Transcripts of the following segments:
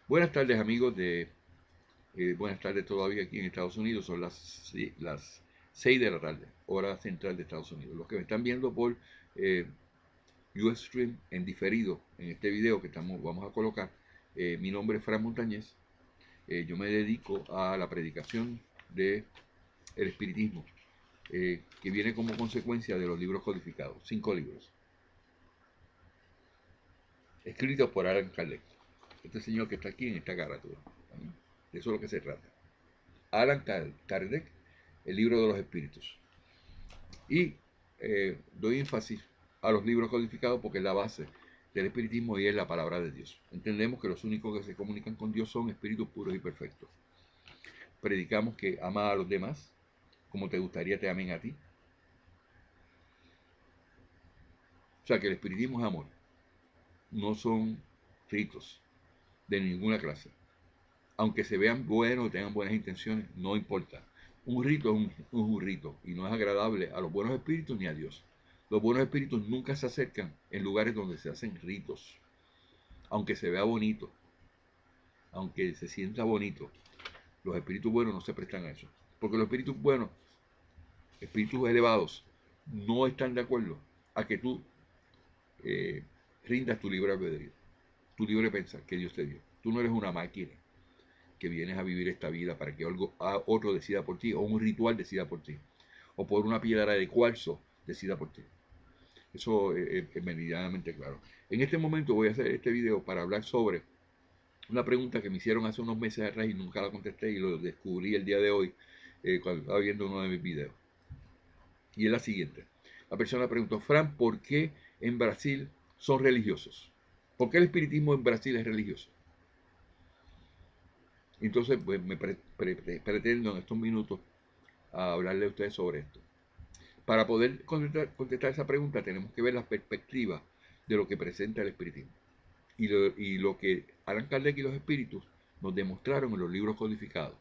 Buenas tardes amigos buenas tardes todavía aquí en Estados Unidos, son las 6 de la tarde, hora central de Estados Unidos. Los que me están viendo por eh, Ustream en diferido en este video que vamos a colocar, mi nombre es Fran Montañez. Yo me dedico a la predicación del espiritismo, que viene como consecuencia de los libros codificados, 5 libros, escritos por Alan Kardec. Este señor que está aquí en esta carátula. De eso es lo que se trata. Alan Kardec, el libro de los espíritus. Y doy énfasis a los libros codificados porque es la base del espiritismo y es la palabra de Dios. Entendemos que los únicos que se comunican con Dios son espíritus puros y perfectos. Predicamos que ama a los demás como te gustaría te amen a ti. O sea que el espiritismo es amor. No son ritos de ninguna clase. Aunque se vean buenos, tengan buenas intenciones, no importa. Un rito es un rito y no es agradable a los buenos espíritus ni a Dios. Los buenos espíritus nunca se acercan en lugares donde se hacen ritos, aunque se vea bonito, aunque se sienta bonito. Los espíritus buenos no se prestan a eso, porque los espíritus buenos, espíritus elevados, no están de acuerdo a que tú eh, rindas tu libre albedrío, tu libre pensar que Dios te dio. Tú no eres una máquina que vienes a vivir esta vida para que otro decida por ti, o un ritual decida por ti, o por una piedra de cuarzo decida por ti. Eso es meridianamente claro. En este momento voy a hacer este video para hablar sobre una pregunta que me hicieron hace unos meses atrás y nunca la contesté y lo descubrí el día de hoy cuando estaba viendo uno de mis videos. Y es la siguiente. La persona preguntó: Fran, ¿por qué en Brasil son religiosos? ¿Por qué el espiritismo en Brasil es religioso? Entonces, pues pretendo en estos minutos a hablarle a ustedes sobre esto. Para poder contestar esa pregunta tenemos que ver la perspectiva de lo que presenta el espiritismo y lo que Allan Kardec y los espíritus nos demostraron en los libros codificados.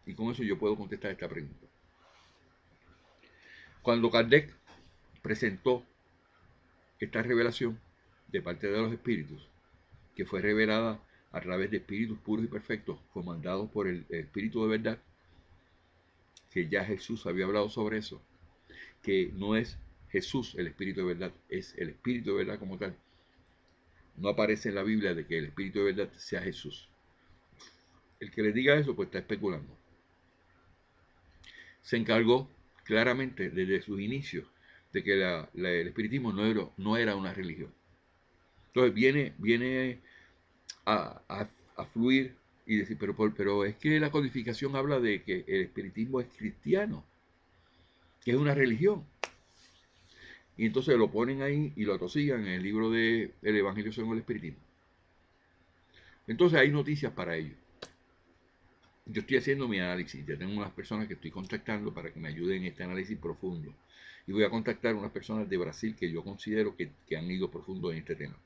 Y con eso yo puedo contestar esta pregunta. Cuando Kardec presentó esta revelación de parte de los espíritus, que fue revelada a través de espíritus puros y perfectos, comandados por el espíritu de verdad, que ya Jesús había hablado sobre eso, que no es Jesús el espíritu de verdad, es el espíritu de verdad como tal. No aparece en la Biblia de que el espíritu de verdad sea Jesús. El que le diga eso, pues está especulando. Se encargó claramente desde sus inicios de que el espiritismo no era una religión. Entonces viene a fluir y decir, pero es que la codificación habla de que el espiritismo es cristiano, que es una religión. Y entonces lo ponen ahí y lo atosigan en el libro de El Evangelio según el Espiritismo. Entonces hay noticias para ello. Yo estoy haciendo mi análisis, ya tengo unas personas que estoy contactando para que me ayuden en este análisis profundo. Y voy a contactar a unas personas de Brasil que yo considero que han ido profundo en este tema.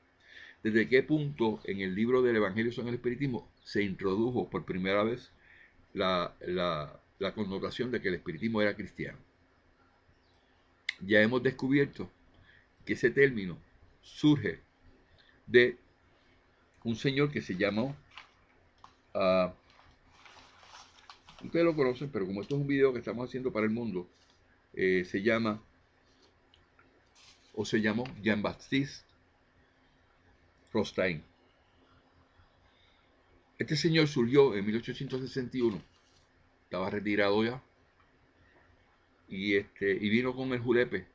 ¿Desde qué punto en el libro del Evangelio según el Espiritismo se introdujo por primera vez la connotación de que el espiritismo era cristiano? Ya hemos descubierto que ese término surge de un señor que se llamó, ustedes lo conocen, pero como esto es un video que estamos haciendo para el mundo, se llama, o se llamó Jean-Baptiste Rostaing. Este señor surgió en 1861, estaba retirado ya, y vino con el julepe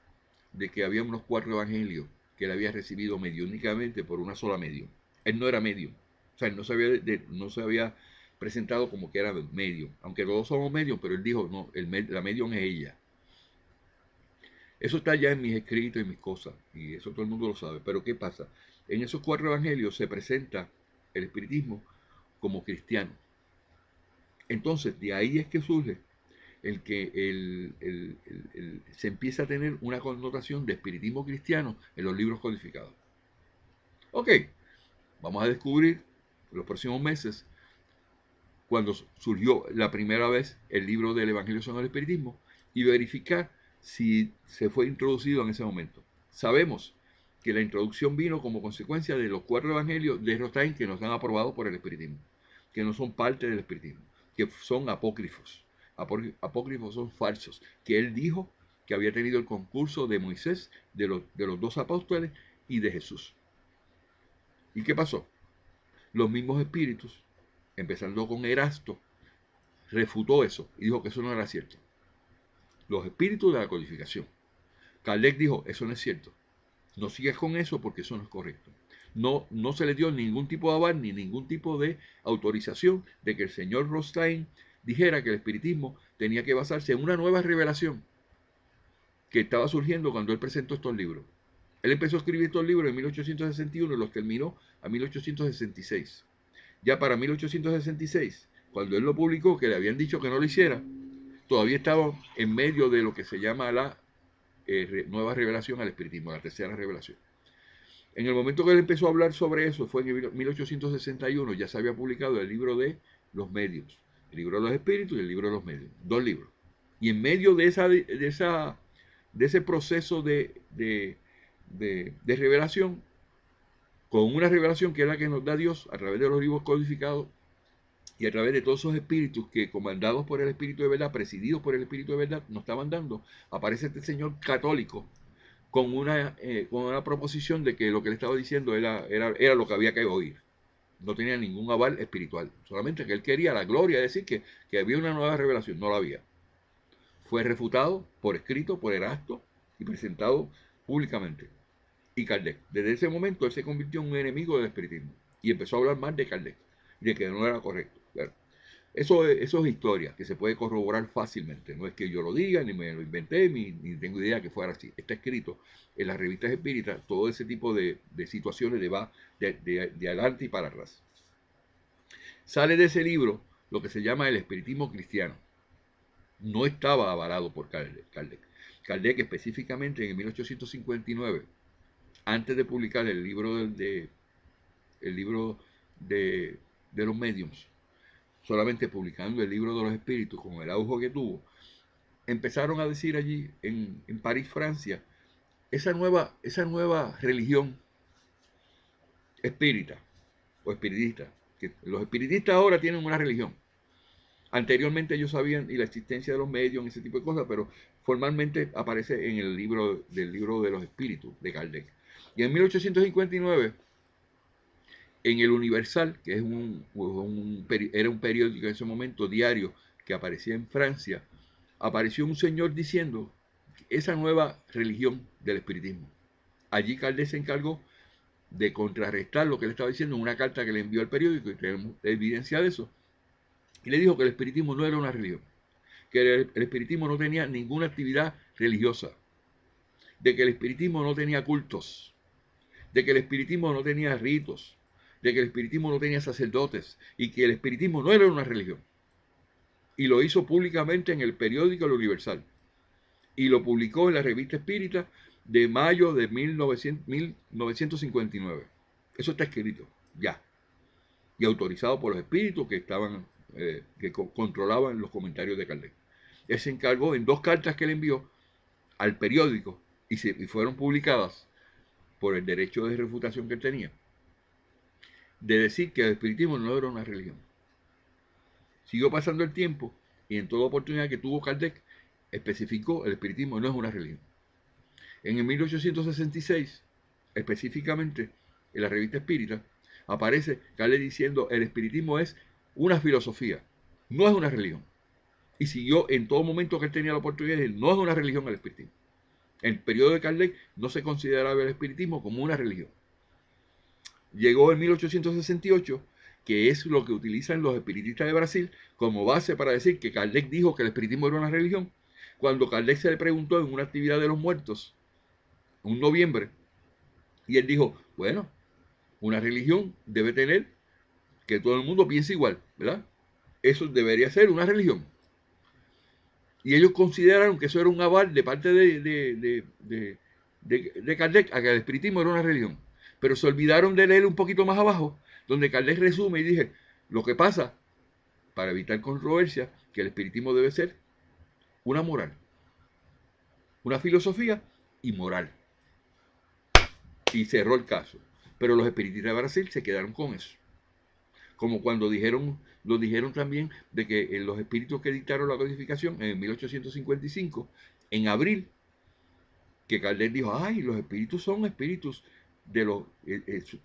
de que había unos 4 evangelios que él había recibido mediúnicamente por una sola medium. Él no era medium, o sea, él no se había presentado como que era medium, aunque todos somos medium, pero él dijo, no, la medium es ella. Eso está ya en mis escritos y mis cosas, y eso todo el mundo lo sabe. Pero ¿qué pasa? En esos 4 evangelios se presenta el espiritismo como cristiano. Entonces, de ahí es que surge el que se empieza a tener una connotación de espiritismo cristiano en los libros codificados. Ok, vamos a descubrir en los próximos meses cuando surgió la primera vez el libro del Evangelio según el Espiritismo y verificar si se fue introducido en ese momento. Sabemos que la introducción vino como consecuencia de los 4 evangelios de Rostaing que nos han aprobado por el Espiritismo. que no son parte del espiritismo, que son apócrifos. Apócrifos son falsos, que él dijo que había tenido el concurso de Moisés, de los dos apóstoles y de Jesús. ¿Y qué pasó? Los mismos espíritus, empezando con Erasto, refutó eso y dijo que eso no era cierto. Los espíritus de la codificación. Kardec dijo, eso no es cierto. No sigas con eso porque eso no es correcto. No se le dio ningún tipo de aval ni ningún tipo de autorización de que el señor Rothstein dijera que el espiritismo tenía que basarse en una nueva revelación que estaba surgiendo cuando él presentó estos libros. Él empezó a escribir estos libros en 1861 y los terminó a 1866. Ya para 1866, cuando él lo publicó, que le habían dicho que no lo hiciera, todavía estaba en medio de lo que se llama la nueva revelación al espiritismo, la tercera revelación. En el momento que él empezó a hablar sobre eso, fue en 1861, ya se había publicado el libro de los medios, el libro de los espíritus y el libro de los medios, 2 libros. Y en medio de ese proceso de revelación, con una revelación que es la que nos da Dios a través de los libros codificados y a través de todos esos espíritus que, comandados por el Espíritu de verdad, presididos por el Espíritu de verdad, nos estaban dando, aparece este señor católico con una proposición de que lo que le estaba diciendo era lo que había que oír. No tenía ningún aval espiritual, solamente que él quería la gloria, decir que había una nueva revelación, no la había. Fue refutado por escrito, por Erasto y presentado públicamente. Y Kardec, desde ese momento él se convirtió en un enemigo del espiritismo y empezó a hablar más de Kardec, de que no era correcto. Bueno, eso es historia que se puede corroborar fácilmente. No es que yo lo diga, ni me lo inventé, ni tengo idea que fuera así. Está escrito en las revistas espíritas todo ese tipo de situaciones de adelante y para atrás. Sale de ese libro lo que se llama el espiritismo cristiano. No estaba avalado por Kardec. Kardec específicamente en 1859, antes de publicar el libro de los mediums, solamente publicando el libro de los espíritus con el auge que tuvo, empezaron a decir allí en París, Francia, esa nueva religión espírita o espiritista, que los espiritistas ahora tienen una religión. Anteriormente ellos sabían y la existencia de los medios, ese tipo de cosas, pero formalmente aparece en el libro de los espíritus de Kardec. Y en 1859, en el Universal, que es era un periódico en ese momento diario que aparecía en Francia, apareció un señor diciendo esa nueva religión del espiritismo. Allí Kardec se encargó de contrarrestar lo que él estaba diciendo en una carta que le envió al periódico, y tenemos evidencia de eso, y le dijo que el espiritismo no era una religión, que el espiritismo no tenía ninguna actividad religiosa, de que el espiritismo no tenía cultos, de que el espiritismo no tenía ritos, de que el espiritismo no tenía sacerdotes y que el espiritismo no era una religión. Y lo hizo públicamente en el periódico El Universal y lo publicó en la revista Espírita de mayo de 1959. Eso está escrito ya y autorizado por los espíritus que estaban que controlaban los comentarios de Kardec. Él se encargó en 2 cartas que le envió al periódico y fueron publicadas por el derecho de refutación que él tenía, de decir que el espiritismo no era una religión. Siguió pasando el tiempo y en toda oportunidad que tuvo Kardec especificó el espiritismo no es una religión. En el 1866, específicamente en la revista Espírita, aparece Kardec diciendo el espiritismo es una filosofía, no es una religión. Y siguió en todo momento que él tenía la oportunidad de decir no es una religión el espiritismo. En el periodo de Kardec no se consideraba el espiritismo como una religión. Llegó en 1868, que es lo que utilizan los espiritistas de Brasil como base para decir que Kardec dijo que el espiritismo era una religión, cuando Kardec se le preguntó en una actividad de los muertos, un noviembre, y él dijo, bueno, una religión debe tener que todo el mundo piense igual, ¿verdad? Eso debería ser una religión. Y ellos consideraron que eso era un aval de parte de Kardec a que el espiritismo era una religión. Pero se olvidaron de leer un poquito más abajo, donde Kardec resume y dice, lo que pasa, para evitar controversia, que el espiritismo debe ser una moral, una filosofía y moral. Y cerró el caso. Pero los espiritistas de Brasil se quedaron con eso. como cuando lo dijeron también de que los espíritus que dictaron la codificación en 1855, en abril, que Kardec dijo, ay, los espíritus son espíritus de los...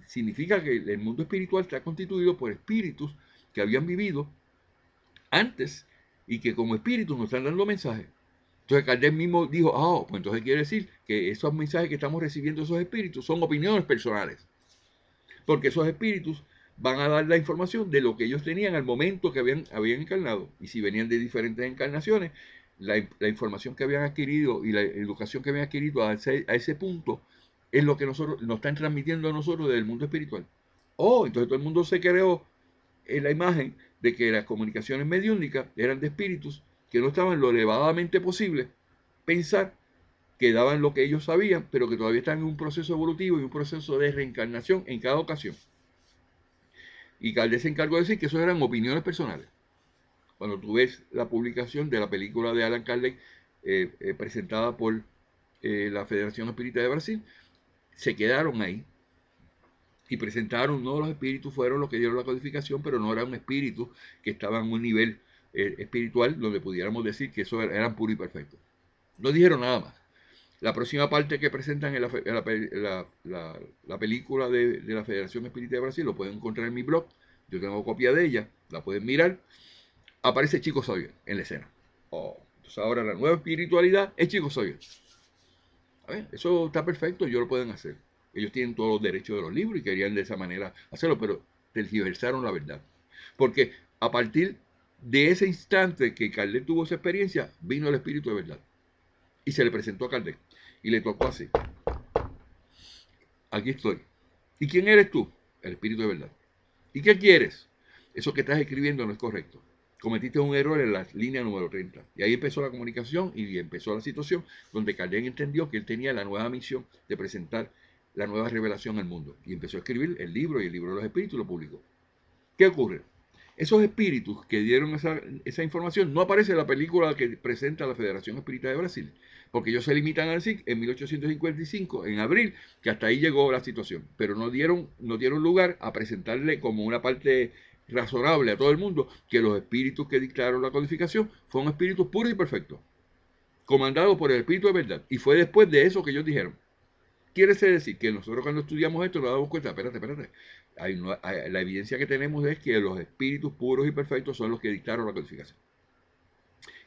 significa que el mundo espiritual está constituido por espíritus que habían vivido antes y que como espíritus nos están dando mensajes. Entonces Kardec mismo dijo, pues entonces quiere decir que esos mensajes que estamos recibiendo esos espíritus son opiniones personales. Porque esos espíritus van a dar la información de lo que ellos tenían al momento que habían encarnado. Y si venían de diferentes encarnaciones, la información que habían adquirido y la educación que habían adquirido a ese punto es lo que nos están transmitiendo a nosotros del mundo espiritual. Entonces todo el mundo se creó en la imagen de que las comunicaciones mediúnicas eran de espíritus que no estaban lo elevadamente posible pensar, que daban lo que ellos sabían, pero que todavía están en un proceso evolutivo y un proceso de reencarnación en cada ocasión. Y Kardec se encargó de decir que eso eran opiniones personales. Cuando tú ves la publicación de la película de Allan Kardec presentada por la Federación Espírita de Brasil, se quedaron ahí y presentaron, no, los espíritus fueron los que dieron la codificación, pero no era un espíritu que estaba en un nivel espiritual donde pudiéramos decir que eso eran puros y perfectos. No dijeron nada más. La próxima parte que presentan en la película de la Federación Espírita de Brasil, lo pueden encontrar en mi blog, yo tengo copia de ella, la pueden mirar, aparece Chico Xavier en la escena. Entonces ahora la nueva espiritualidad es Chico Xavier. A ver, eso está perfecto, ellos lo pueden hacer. Ellos tienen todos los derechos de los libros y querían de esa manera hacerlo, pero tergiversaron la verdad. Porque a partir de ese instante que Kardec tuvo esa experiencia, vino el espíritu de verdad. Y se le presentó a Kardec. Y le tocó así. Aquí estoy. ¿Y quién eres tú? El espíritu de verdad. ¿Y qué quieres? Eso que estás escribiendo no es correcto. Cometiste un error en la línea número 30. Y ahí empezó la comunicación y empezó la situación donde Kardec entendió que él tenía la nueva misión de presentar la nueva revelación al mundo. Y empezó a escribir el libro y el libro de los espíritus lo publicó. ¿Qué ocurre? Esos espíritus que dieron esa información no aparece en la película que presenta la Federación Espírita de Brasil, porque ellos se limitan a decir en 1855, en abril, que hasta ahí llegó la situación, pero no dieron lugar a presentarle como una parte razonable a todo el mundo que los espíritus que dictaron la codificación fueron espíritus puros y perfectos, comandados por el espíritu de verdad, y fue después de eso que ellos dijeron. Quiere decir que nosotros cuando estudiamos esto nos damos cuenta, espérate, la evidencia que tenemos es que los espíritus puros y perfectos son los que dictaron la codificación.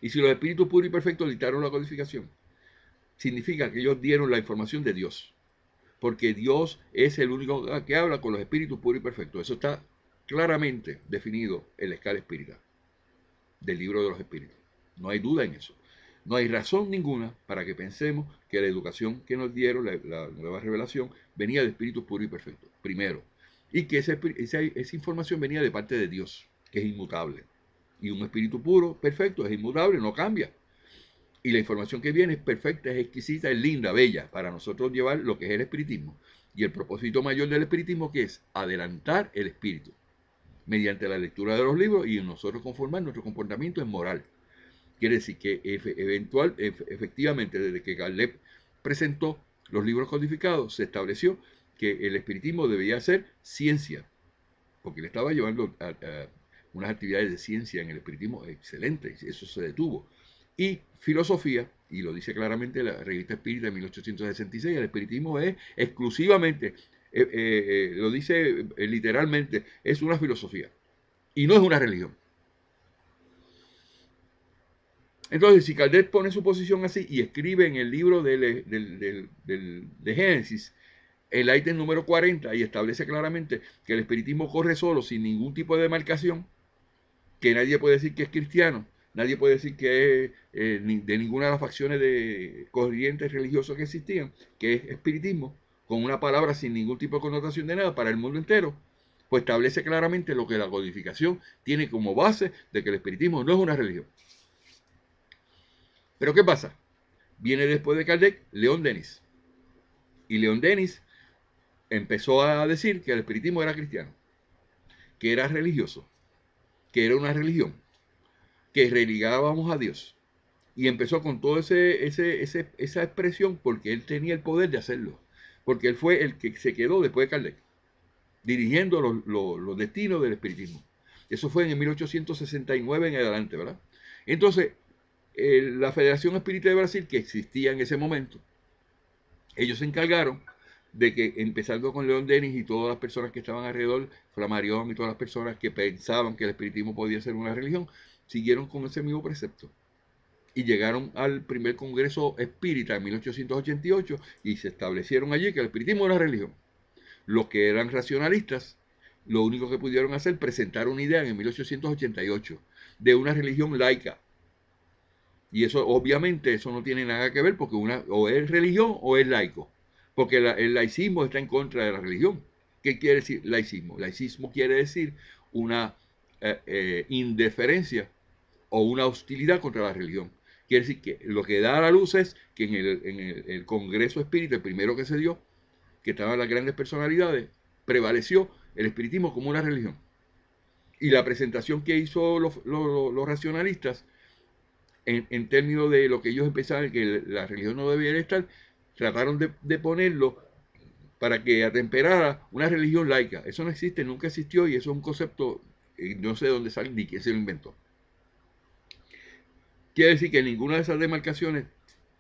Y si los espíritus puros y perfectos dictaron la codificación, significa que ellos dieron la información de Dios. Porque Dios es el único que habla con los espíritus puros y perfectos. Eso está claramente definido en la escala espírita del libro de los espíritus. No hay duda en eso. No hay razón ninguna para que pensemos que la educación que nos dieron, la nueva revelación, venía de espíritus puros y perfectos, primero. Y que esa información venía de parte de Dios, que es inmutable. Y un espíritu puro, perfecto, es inmutable, no cambia. Y la información que viene es perfecta, es exquisita, es linda, bella, para nosotros llevar lo que es el espiritismo. Y el propósito mayor del espiritismo, que es adelantar el espíritu, mediante la lectura de los libros y nosotros conformar nuestro comportamiento en moral. Quiere decir que efectivamente, desde que Kardec presentó los libros codificados, se estableció que el espiritismo debía ser ciencia, porque le estaba llevando a unas actividades de ciencia en el espiritismo excelentes, eso se detuvo. Y filosofía, y lo dice claramente la Revista Espírita de 1866, el espiritismo es exclusivamente, lo dice literalmente, es una filosofía, y no es una religión. Entonces, si Kardec pone su posición así y escribe en el libro de Génesis, el ítem número 40, y establece claramente que el espiritismo corre solo, sin ningún tipo de demarcación, que nadie puede decir que es cristiano, nadie puede decir que es de ninguna de las facciones de corrientes religiosas que existían, que es espiritismo, con una palabra sin ningún tipo de connotación de nada para el mundo entero, pues establece claramente lo que la codificación tiene como base de que el espiritismo no es una religión. Pero ¿qué pasa? Viene después de Kardec León Denis. Y León Denis empezó a decir que el espiritismo era cristiano, que era religioso, que era una religión, que religábamos a Dios. Y empezó con toda esa expresión porque él tenía el poder de hacerlo. Porque él fue el que se quedó después de Kardec. dirigiendo los destinos del espiritismo. Eso fue en 1869 en adelante, ¿verdad? Entonces, la Federación Espírita de Brasil, que existía en ese momento, ellos se encargaron de que, empezando con León Denis y todas las personas que estaban alrededor, Flammarion y todas las personas que pensaban que el espiritismo podía ser una religión, siguieron con ese mismo precepto. Y llegaron al primer Congreso Espírita en 1888 y se establecieron allí que el espiritismo era religión. Los que eran racionalistas, lo único que pudieron hacer, presentar una idea en 1888 de una religión laica. Y eso, obviamente, eso no tiene nada que ver porque o es religión o es laico. Porque el laicismo está en contra de la religión. ¿Qué quiere decir laicismo? Laicismo quiere decir una indiferencia o una hostilidad contra la religión. Quiere decir que lo que da a la luz es que en el Congreso Espírita, el primero que se dio, que estaban las grandes personalidades, prevaleció el espiritismo como una religión. Y la presentación que hizo los racionalistas, en términos de lo que ellos pensaban que la religión no debía estar, trataron de ponerlo para que atemperara una religión laica. Eso no existe, nunca existió, y eso es un concepto, no sé de dónde sale ni quién se lo inventó. Quiere decir que ninguna de esas demarcaciones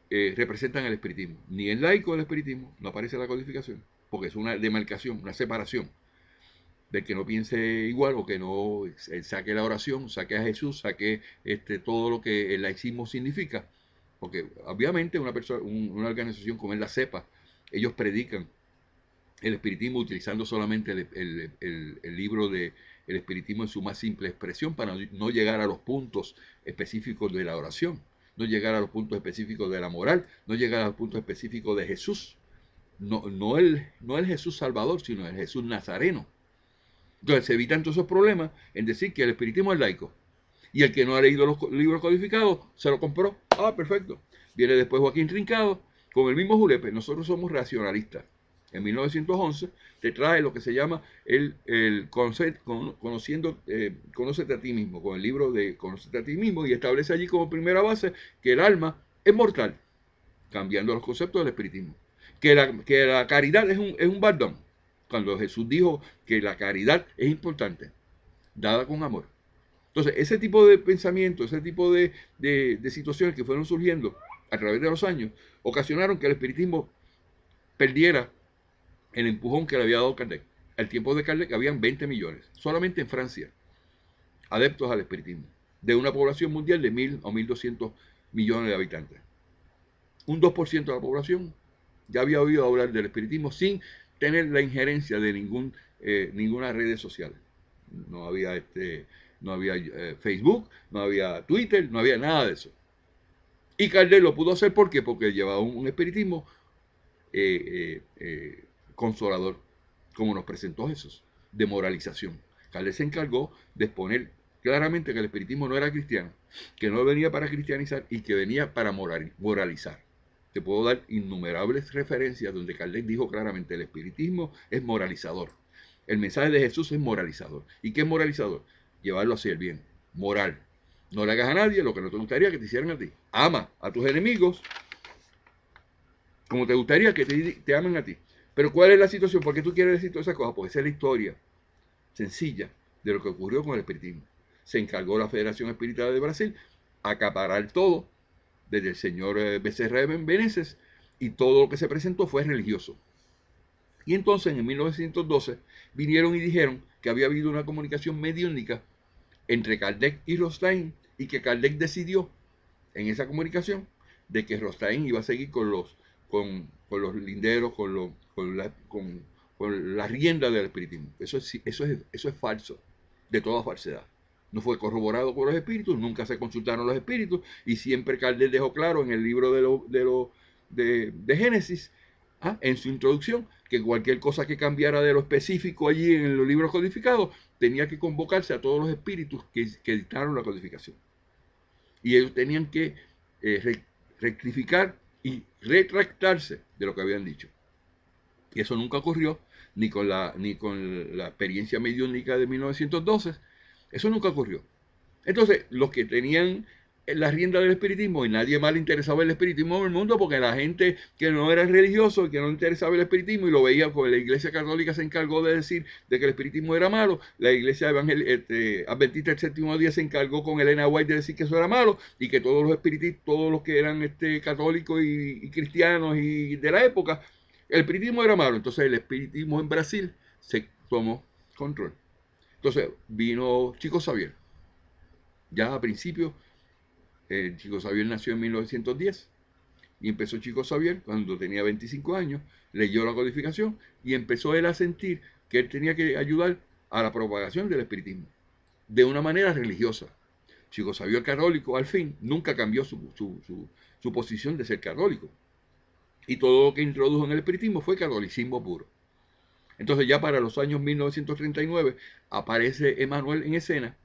representan el espiritismo. Ni el laico del espiritismo, no aparece en la codificación, porque es una demarcación, una separación del que no piense igual o que no saque la oración, saque a Jesús, saque todo lo que el laicismo significa. Porque obviamente una organización como es la CEPA, ellos predican el espiritismo utilizando solamente el libro de el espiritismo en su más simple expresión para no llegar a los puntos específicos de la oración, no llegar a los puntos específicos de la moral, no llegar a los puntos específicos de Jesús. No el Jesús Salvador, sino el Jesús Nazareno. Entonces se evitan todos esos problemas en decir que el espiritismo es laico. Y el que no ha leído los libros codificados se lo compró. Ah, perfecto. Viene después Joaquín Trincado con el mismo julepe. Nosotros somos racionalistas. En 1911 te trae lo que se llama el conocimiento, conócete a ti mismo, con el libro de Conócete a ti mismo, y establece allí como primera base que el alma es mortal, cambiando los conceptos del espiritismo. Que la caridad es un baldón. Cuando Jesús dijo que la caridad es importante, dada con amor. Entonces, ese tipo de pensamiento, ese tipo de situaciones que fueron surgiendo a través de los años, ocasionaron que el espiritismo perdiera el empujón que le había dado Kardec. Al tiempo de Kardec habían 20 millones, solamente en Francia, adeptos al espiritismo, de una población mundial de 1.000 o 1.200 millones de habitantes. Un 2% de la población ya había oído hablar del espiritismo sin tener la injerencia de ninguna red social. No había Facebook, no había Twitter, no había nada de eso. Y Kardec lo pudo hacer, ¿por qué? Porque llevaba un espiritismo consolador, como nos presentó Jesús, de moralización. Kardec se encargó de exponer claramente que el espiritismo no era cristiano, que no venía para cristianizar y que venía para moralizar. Te puedo dar innumerables referencias donde Kardec dijo claramente: el espiritismo es moralizador. El mensaje de Jesús es moralizador. ¿Y qué es moralizador? Llevarlo hacia el bien, moral. No le hagas a nadie lo que no te gustaría que te hicieran a ti. Ama a tus enemigos como te gustaría que te amen a ti. Pero ¿cuál es la situación? ¿Por qué tú quieres decir todas esas cosas? Porque esa es la historia sencilla de lo que ocurrió con el espiritismo. Se encargó la Federación Espírita de Brasil a acaparar todo, desde el señor Becerra de Meneses, y todo lo que se presentó fue religioso. Y entonces en 1912 vinieron y dijeron que había habido una comunicación mediúnica entre Kardec y Rostaing, y que Kardec decidió en esa comunicación de que Rostaing iba a seguir con los linderos, con la rienda del espiritismo. Eso es falso, de toda falsedad. No fue corroborado por los espíritus, nunca se consultaron los espíritus, y siempre Kardec dejó claro en el libro de Génesis, en su introducción, que cualquier cosa que cambiara de lo específico allí en los libros codificados tenía que convocarse a todos los espíritus que dictaron la codificación. Y ellos tenían que rectificar y retractarse de lo que habían dicho. Y eso nunca ocurrió, ni con la experiencia mediúnica de 1912. Eso nunca ocurrió. Entonces, los que tenían la rienda del espiritismo y nadie más le interesaba el espiritismo en el mundo porque la gente que no era religioso y que no le interesaba el espiritismo y lo veía, pues la iglesia católica se encargó de decir de que el espiritismo era malo, la iglesia adventista del séptimo día se encargó con Elena White de decir que eso era malo y que todos los espiritistas, todos los que eran católicos y cristianos y de la época, el espiritismo era malo. Entonces el espiritismo en Brasil se tomó control. Entonces vino Chico Xavier. Ya a principios, Chico Xavier nació en 1910 y empezó Chico Xavier cuando tenía 25 años, leyó la codificación y empezó él a sentir que él tenía que ayudar a la propagación del espiritismo de una manera religiosa. Chico Xavier católico, al fin, nunca cambió su posición de ser católico. Y todo lo que introdujo en el espiritismo fue catolicismo puro. Entonces ya para los años 1939 aparece Emmanuel en escena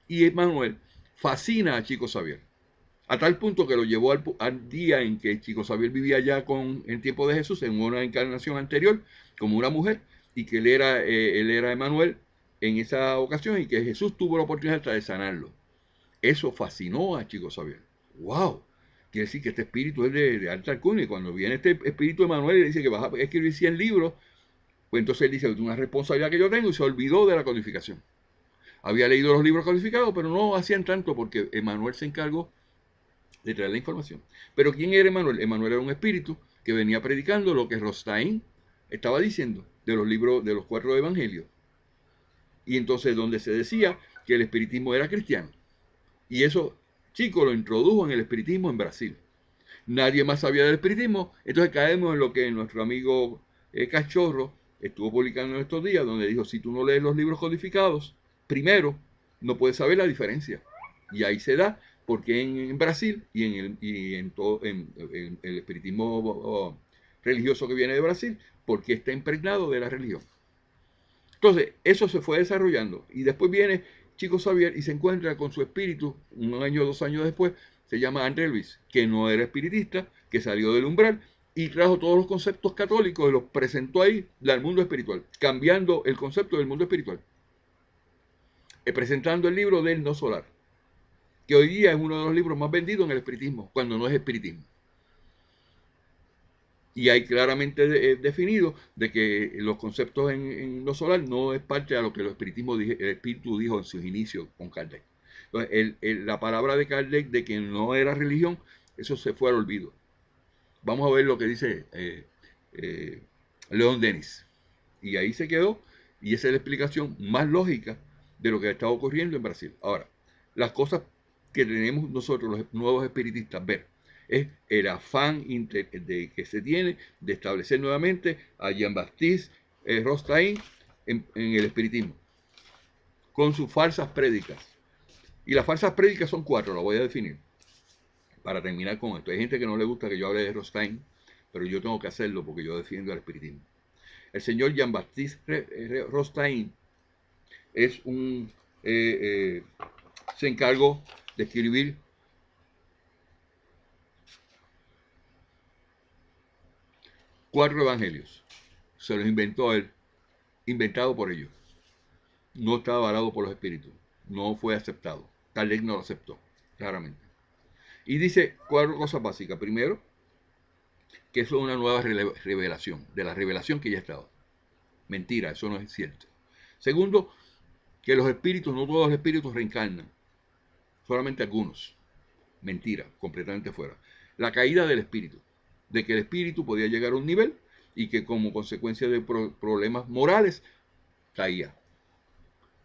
y Emmanuel fascina a Chico Xavier. A tal punto que lo llevó al día en que Chico Xavier vivía ya en tiempo de Jesús, en una encarnación anterior, como una mujer, y que él era Emmanuel en esa ocasión y que Jesús tuvo la oportunidad de sanarlo. Eso fascinó a Chico Xavier. ¡Wow! Quiere decir que este espíritu es de alta alcurnia. Y cuando viene este espíritu de Emmanuel y le dice que vas a escribir 100 libros, pues entonces él dice, es una responsabilidad que yo tengo y se olvidó de la codificación. Había leído los libros codificados, pero no hacían tanto porque Emmanuel se encargó de traer la información. Pero ¿quién era Emmanuel? Emmanuel era un espíritu que venía predicando lo que Rostein estaba diciendo de los libros, de los 4 evangelios. Y entonces donde se decía que el espiritismo era cristiano. Y eso, Chico lo introdujo en el espiritismo en Brasil. Nadie más sabía del espiritismo, entonces caemos en lo que nuestro amigo Cachorro estuvo publicando en estos días, donde dijo, si tú no lees los libros codificados, primero, no puedes saber la diferencia. Y ahí se da porque en Brasil y en todo en el espiritismo religioso que viene de Brasil, porque está impregnado de la religión. Entonces, eso se fue desarrollando y después viene Chico Xavier y se encuentra con su espíritu, un año o 2 años después, se llama André Luis, que no era espiritista, que salió del umbral y trajo todos los conceptos católicos y los presentó ahí al mundo espiritual, cambiando el concepto del mundo espiritual, presentando el libro del no solar, que hoy día es uno de los libros más vendidos en el espiritismo, cuando no es espiritismo. Y hay claramente definido de que los conceptos en lo solar no es parte de lo que el espíritu dijo en sus inicios con Kardec. Entonces, la palabra de Kardec de que no era religión, eso se fue al olvido. Vamos a ver lo que dice León Denis. Y ahí se quedó, y esa es la explicación más lógica de lo que está ocurriendo en Brasil. Ahora, las cosas que tenemos nosotros, los nuevos espiritistas, ver es el afán que se tiene de establecer nuevamente a Jean-Baptiste Rothstein en el espiritismo, con sus falsas prédicas. Y las falsas prédicas son 4, las voy a definir, para terminar con esto. Hay gente que no le gusta que yo hable de Rothstein, pero yo tengo que hacerlo porque yo defiendo el espiritismo. El señor Jean-Baptiste Rothstein es se encargó de escribir 4 evangelios. Se los inventó él, inventado por ellos. No estaba avalado por los espíritus. No fue aceptado. Kardec no lo aceptó, claramente. Y dice 4 cosas básicas. Primero, que eso es una nueva revelación, de la revelación que ya estaba. Mentira, eso no es cierto. Segundo, que los espíritus, no todos los espíritus reencarnan, solamente algunos. Mentira, completamente fuera. La caída del espíritu, de que el espíritu podía llegar a un nivel y que como consecuencia de problemas morales caía.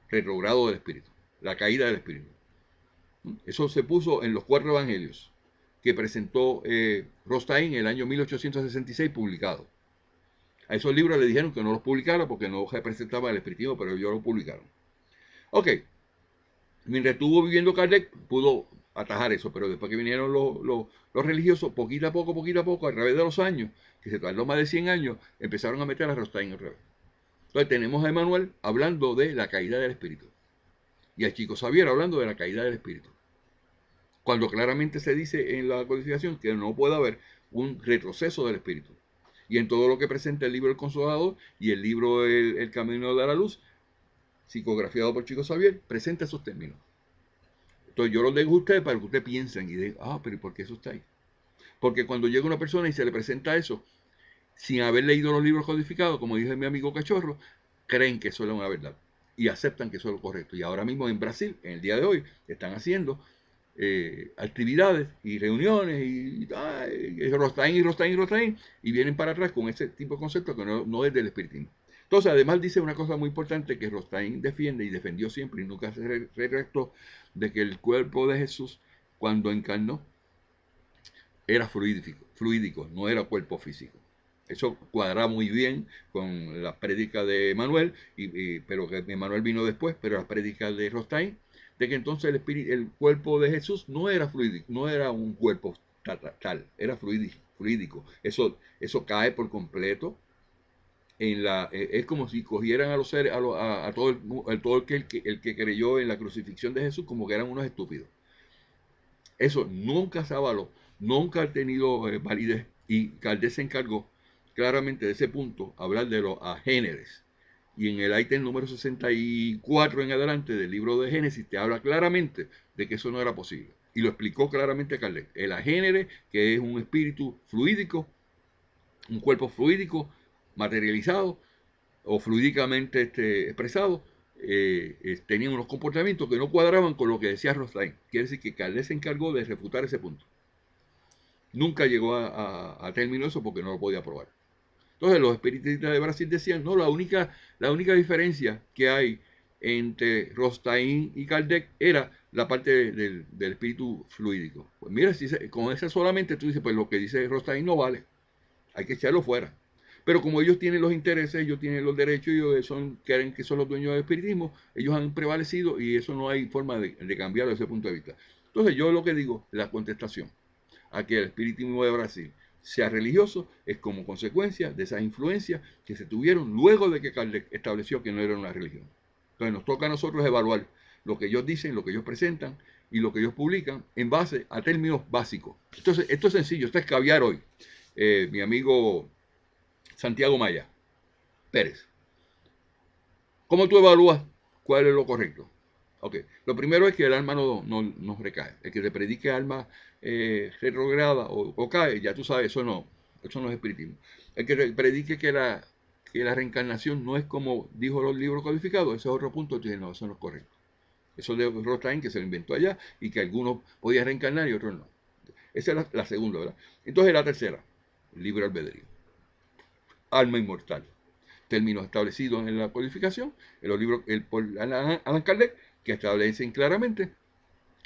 Retrogrado del espíritu, la caída del espíritu. Eso se puso en los 4 evangelios que presentó Rothstein en el año 1866 publicado. A esos libros le dijeron que no los publicara porque no representaba el espiritismo, pero ellos lo publicaron. Ok, mientras estuvo viviendo Kardec, pudo atajar eso, pero después que vinieron los religiosos, poquito a poco, a través de los años, que se tardó más de 100 años, empezaron a meter a Rothstein otra vez. Entonces tenemos a Emmanuel hablando de la caída del espíritu y a Chico Xavier hablando de la caída del espíritu, cuando claramente se dice en la codificación que no puede haber un retroceso del espíritu. Y en todo lo que presenta el libro El Consolador y el libro El Camino de la Luz, psicografiado por Chico Xavier, presenta esos términos. Entonces yo lo dejo a ustedes para que ustedes piensen y digan, pero ¿y por qué eso está ahí? Porque cuando llega una persona y se le presenta eso, sin haber leído los libros codificados, como dice mi amigo Cachorro, creen que eso es una verdad y aceptan que eso es lo correcto. Y ahora mismo en Brasil, en el día de hoy, están haciendo actividades y reuniones y Rostaín, y vienen para atrás con ese tipo de concepto que no es del espiritismo. Entonces, además dice una cosa muy importante que Rostaín defiende y defendió siempre y nunca se retractó, de que el cuerpo de Jesús, cuando encarnó, era fluídico, no era cuerpo físico. Eso cuadra muy bien con la prédica de Manuel, pero que Manuel vino después, pero la prédica de Rostaín, de que entonces el cuerpo de Jesús no era fluídico, no era un cuerpo tal, era fluídico. Eso cae por completo es como si cogieran a los seres, a todo el que creyó en la crucifixión de Jesús como que eran unos estúpidos. Eso nunca se avaló, nunca ha tenido validez, y Caldés se encargó claramente de ese punto, hablar de los agéneres. Y en el ítem número 64 en adelante del libro de Génesis te habla claramente de que eso no era posible. Y lo explicó claramente Caldés. El agénere, que es un espíritu fluídico, un cuerpo fluídico, materializado o fluídicamente expresado, tenían unos comportamientos que no cuadraban con lo que decía Rothstein. Quiere decir que Caldés se encargó de refutar ese punto. Nunca llegó a término eso porque no lo podía probar. Entonces los espiritistas de Brasil decían, no, la única diferencia que hay entre Rothstein y Kardec era la parte del espíritu fluídico. Pues mira, si con esa solamente tú dices, pues lo que dice Rothstein no vale, hay que echarlo fuera. Pero como ellos tienen los intereses, ellos tienen los derechos, ellos creen que son los dueños del espiritismo, ellos han prevalecido y eso no hay forma de cambiarlo desde ese punto de vista. Entonces yo lo que digo, la contestación a que el espiritismo de Brasil sea religioso es como consecuencia de esas influencias que se tuvieron luego de que Kardec estableció que no era una religión. Entonces nos toca a nosotros evaluar lo que ellos dicen, lo que ellos presentan y lo que ellos publican en base a términos básicos. Entonces esto es sencillo, esto es caviar hoy. Mi amigo Santiago Maya Pérez, ¿cómo tú evalúas cuál es lo correcto? Ok, lo primero es que el alma no recae. El que te predique alma retrograda o cae, ya tú sabes, eso no es espiritismo. El que te predique que la reencarnación no es como dijo los libros codificados, ese es otro punto, tú dices, no, eso no es correcto. Eso de Rothstein, que se lo inventó allá y que algunos podían reencarnar y otros no. Esa es la segunda, ¿verdad? Entonces la tercera, libre albedrío. Alma inmortal. Términos establecidos en la codificación, en los libros por Allan Kardec, que establecen claramente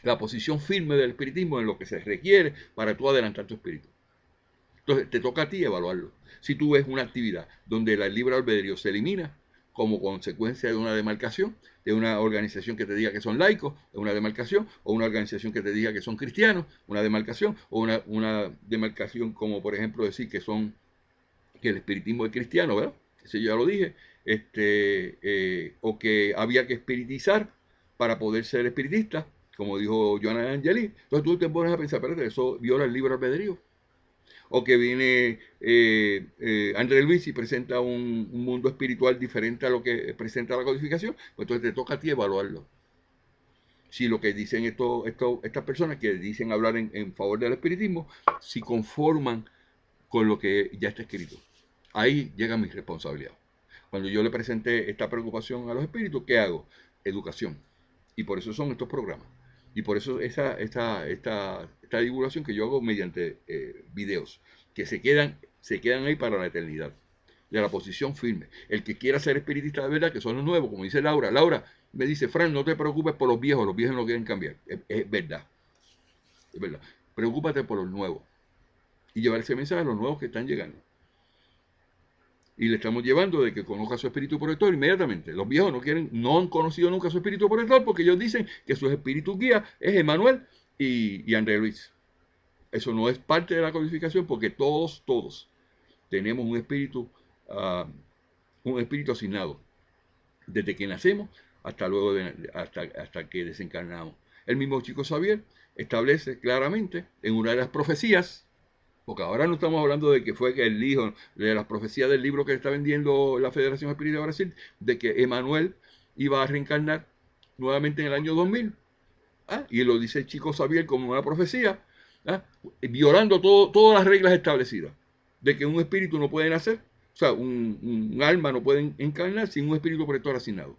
la posición firme del espiritismo en lo que se requiere para tú adelantar tu espíritu. Entonces te toca a ti evaluarlo. Si tú ves una actividad donde el libre albedrío se elimina como consecuencia de una demarcación, de una organización que te diga que son laicos, de una demarcación, o una organización que te diga que son cristianos, una demarcación, o una demarcación como por ejemplo decir que el espiritismo es cristiano, ¿verdad? Eso ya lo dije, o que había que espiritizar para poder ser espiritista, como dijo Joana Angeli. Entonces tú te pones a pensar, espérate, eso viola el libre albedrío. O que viene André Luis y presenta un mundo espiritual diferente a lo que presenta la codificación, pues entonces te toca a ti evaluarlo. Si lo que dicen estas personas que dicen hablar en favor del espiritismo, si conforman con lo que ya está escrito. Ahí llega mi responsabilidad. Cuando yo le presenté esta preocupación a los espíritus, ¿qué hago? Educación. Y por eso son estos programas. Y por eso esta divulgación que yo hago mediante videos, que se quedan ahí para la eternidad. De la posición firme. El que quiera ser espiritista de verdad, que son los nuevos, como dice Laura. Laura me dice, Fran, no te preocupes por los viejos no quieren cambiar. Es verdad. Es verdad. Preocúpate por los nuevos. Y llevar ese mensaje a los nuevos que están llegando. Y le estamos llevando de que conozca su espíritu protector inmediatamente. Los viejos no han conocido nunca su espíritu protector porque ellos dicen que su espíritu guía es Emmanuel y André Luis. Eso no es parte de la codificación porque todos tenemos un espíritu asignado desde que nacemos hasta luego hasta que desencarnamos. El mismo Chico Xavier establece claramente en una de las profecías, porque ahora no estamos hablando de que fue el hijo de las profecías del libro que está vendiendo la Federación Espírita de Brasil, de que Emmanuel iba a reencarnar nuevamente en el año 2000. Y lo dice Chico Xavier como una profecía, violando todas las reglas establecidas de que un espíritu no puede nacer, o sea, un alma no puede encarnar sin un espíritu protector asignado,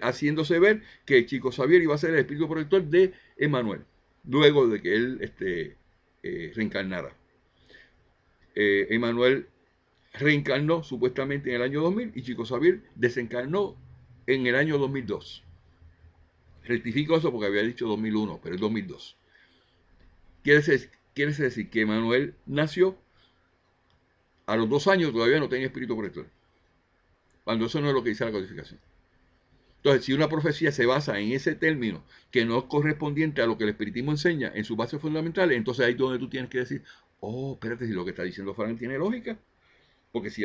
haciéndose ver que Chico Xavier iba a ser el espíritu protector de Emmanuel, luego de que él reencarnara. Emmanuel reencarnó supuestamente en el año 2000 y Chico Xavier desencarnó en el año 2002. Rectifico eso porque había dicho 2001, pero es 2002. Quiere decir que Emmanuel nació a los 2 años, todavía no tenía espíritu protector, cuando eso no es lo que dice la codificación. Entonces, si una profecía se basa en ese término que no es correspondiente a lo que el espiritismo enseña en sus bases fundamentales, entonces ahí es donde tú tienes que decir, oh, espérate, si lo que está diciendo Frank tiene lógica. Porque si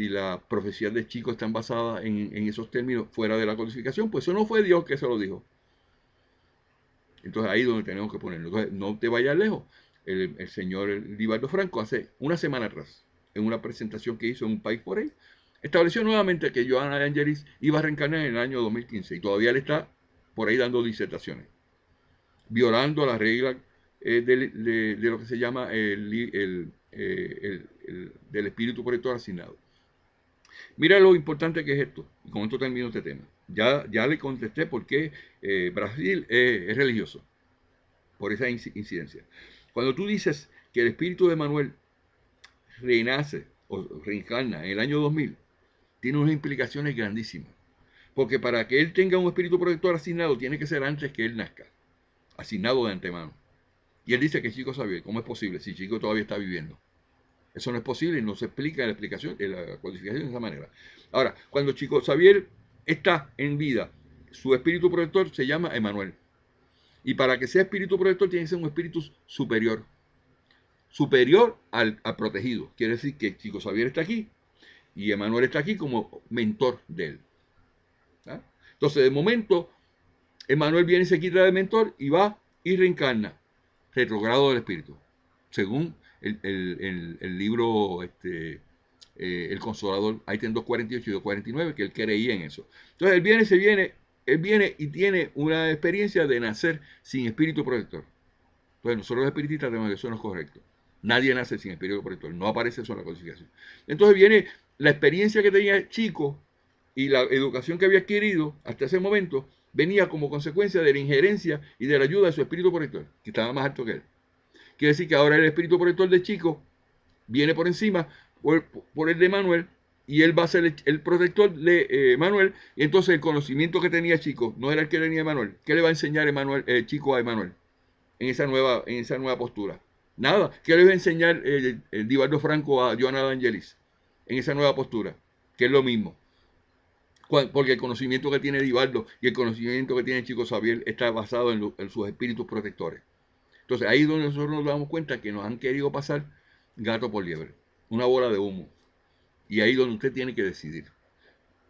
las profecías de Chico están basadas en esos términos fuera de la codificación, pues eso no fue Dios que se lo dijo. Entonces ahí es donde tenemos que ponerlo. Entonces no te vayas lejos. El señor Libardo Franco hace una semana atrás, en una presentación que hizo en un país por ahí, estableció nuevamente que Johanna de Angelis iba a reencarnar en el año 2015 y todavía le está por ahí dando disertaciones, violando las reglas de lo que se llama del espíritu protector asignado. Mira lo importante que es esto, y con esto termino este tema. Ya le contesté por qué Brasil es religioso, por esa incidencia. Cuando tú dices que el espíritu de Manuel renace o reencarna en el año 2000, tiene unas implicaciones grandísimas. Porque para que él tenga un espíritu protector asignado, tiene que ser antes que él nazca, asignado de antemano. Y él dice que Chico sabía. ¿Cómo es posible si Chico todavía está viviendo? Eso no es posible y no se explica en la explicación, en la codificación de esa manera. Ahora, cuando Chico Xavier está en vida, su espíritu protector se llama Emmanuel. Y para que sea espíritu protector tiene que ser un espíritu superior. Superior al protegido. Quiere decir que Chico Xavier está aquí y Emmanuel está aquí como mentor de él. ¿Ah? Entonces, de momento, Emmanuel viene y se quita de mentor y va y reencarna. Retrogrado del espíritu. Según el libro El Consolador, ahí tiene 248 y 249, que él creía en eso. Entonces él viene y tiene una experiencia de nacer sin espíritu protector. Entonces nosotros los espiritistas tenemos que eso no es correcto. Nadie nace sin espíritu protector, no aparece eso en la codificación. Entonces viene la experiencia que tenía Chico y la educación que había adquirido hasta ese momento, venía como consecuencia de la injerencia y de la ayuda de su espíritu protector, que estaba más alto que él. Quiere decir que ahora el espíritu protector de Chico viene por encima por el de Manuel y él va a ser el protector de Manuel. Y entonces el conocimiento que tenía Chico no era el que tenía Manuel. ¿Qué le va a enseñar Chico a Manuel en esa nueva postura? Nada. ¿Qué le va a enseñar Libardo Franco a Johanna de Angelis en esa nueva postura? Que es lo mismo. Porque el conocimiento que tiene Libardo y el conocimiento que tiene Chico Xavier está basado en sus espíritus protectores. Entonces ahí es donde nosotros nos damos cuenta que nos han querido pasar gato por liebre, una bola de humo. Y ahí es donde usted tiene que decidir.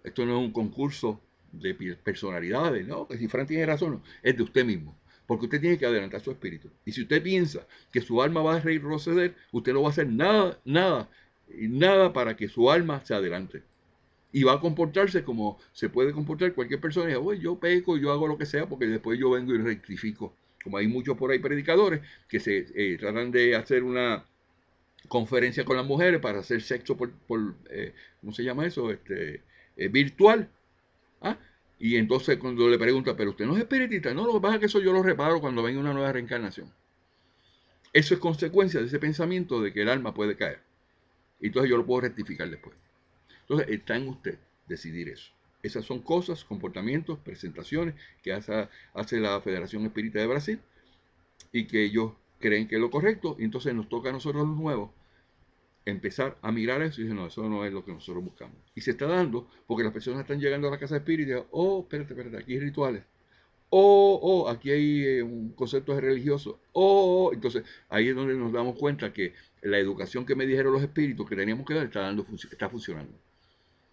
Esto no es un concurso de personalidades, no, que si Fran tiene razón, no, es de usted mismo. Porque usted tiene que adelantar su espíritu. Y si usted piensa que su alma va a retroceder, usted no va a hacer nada para que su alma se adelante. Y va a comportarse como se puede comportar cualquier persona. Y dice, yo peco, yo hago lo que sea, porque después yo vengo y rectifico. Como hay muchos por ahí predicadores que se tratan de hacer una conferencia con las mujeres para hacer sexo por ¿cómo se llama eso? Virtual. ¿Ah? Y entonces cuando le pregunta, pero usted no es espiritista, no, lo que pasa es que eso yo lo reparo cuando venga una nueva reencarnación. Eso es consecuencia de ese pensamiento de que el alma puede caer. Y entonces yo lo puedo rectificar después. Entonces está en usted decidir eso. Esas son cosas, comportamientos, presentaciones que hace la Federación Espírita de Brasil y que ellos creen que es lo correcto. Y entonces nos toca a nosotros los nuevos empezar a mirar eso y decir, no, eso no es lo que nosotros buscamos. Y se está dando porque las personas están llegando a la casa espírita y dicen, oh, espérate, aquí hay rituales. Aquí hay un concepto religioso. Entonces ahí es donde nos damos cuenta que la educación que me dijeron los espíritus que teníamos que dar está funcionando.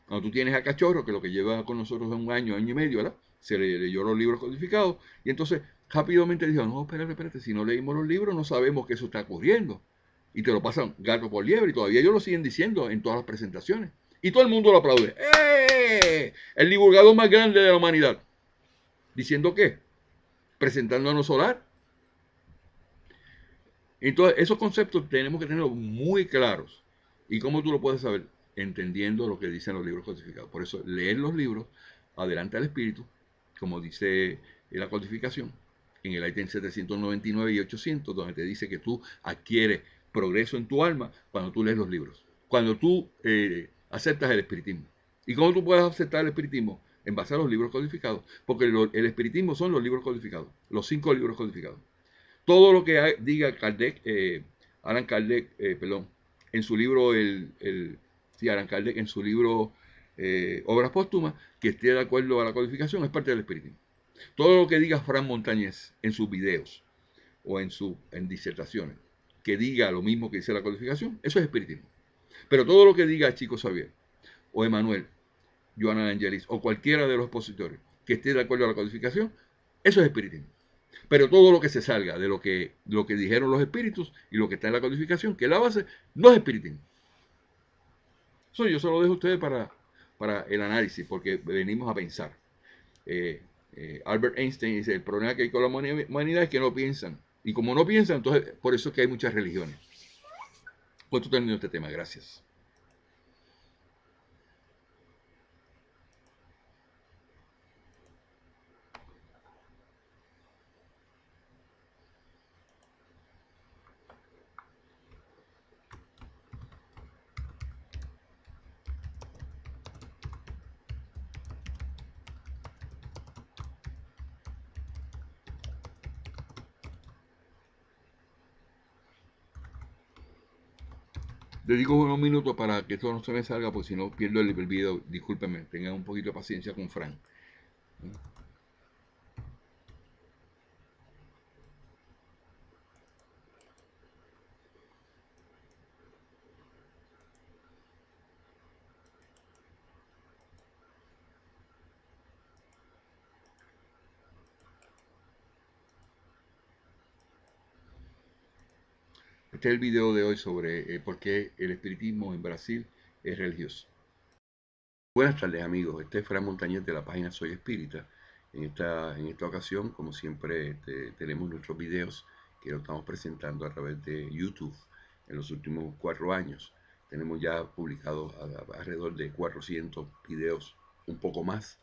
Cuando tú tienes a Cachorro, que lo que lleva con nosotros es un año y medio, ¿verdad? Se le leyó los libros codificados y entonces rápidamente dijo, no, espérate, si no leímos los libros no sabemos que eso está ocurriendo. Y te lo pasan gato por liebre y todavía ellos lo siguen diciendo en todas las presentaciones. Y todo el mundo lo aplaude. ¡Eh! El divulgador más grande de la humanidad. ¿Diciendo qué? Presentándonos solar. Entonces, esos conceptos tenemos que tenerlos muy claros. ¿Y cómo tú lo puedes saber? Entendiendo lo que dicen los libros codificados. Por eso, leer los libros adelanta al espíritu, como dice la codificación, en el ítem 799 y 800, donde te dice que tú adquieres progreso en tu alma cuando tú lees los libros. Cuando tú aceptas el espiritismo. ¿Y cómo tú puedes aceptar el espiritismo? En base a los libros codificados. Porque el espiritismo son los libros codificados, los 5 libros codificados. Todo lo que diga Kardec, Alan Kardec, perdón, en su libro, sí, Alan Kardec, en su libro Obras Póstumas, que esté de acuerdo a la codificación, es parte del espiritismo. Todo lo que diga Fran Montañez en sus videos o en disertaciones, que diga lo mismo que dice la codificación, eso es espiritismo. Pero todo lo que diga Chico Xavier o Emanuel, Joana Angelis o cualquiera de los expositores que esté de acuerdo a la codificación, eso es espiritismo. Pero todo lo que se salga de lo que dijeron los espíritus y lo que está en la codificación, que es la base, no es espiritismo. Eso yo se lo dejo a ustedes para el análisis, porque venimos a pensar. Albert Einstein dice, el problema que hay con la humanidad es que no piensan. Y como no piensan, entonces por eso es que hay muchas religiones. Pues tú termino este tema, gracias. Dedico unos minutos para que esto no se me salga, porque si no pierdo el video. Discúlpenme, tengan un poquito de paciencia con Frank. Este es el video de hoy sobre por qué el espiritismo en Brasil es religioso. Buenas tardes amigos, este es Fran Montañez de la página Soy Espírita. En esta ocasión, como siempre, tenemos nuestros videos que los estamos presentando a través de YouTube en los últimos 4 años. Tenemos ya publicados alrededor de 400 videos, un poco más,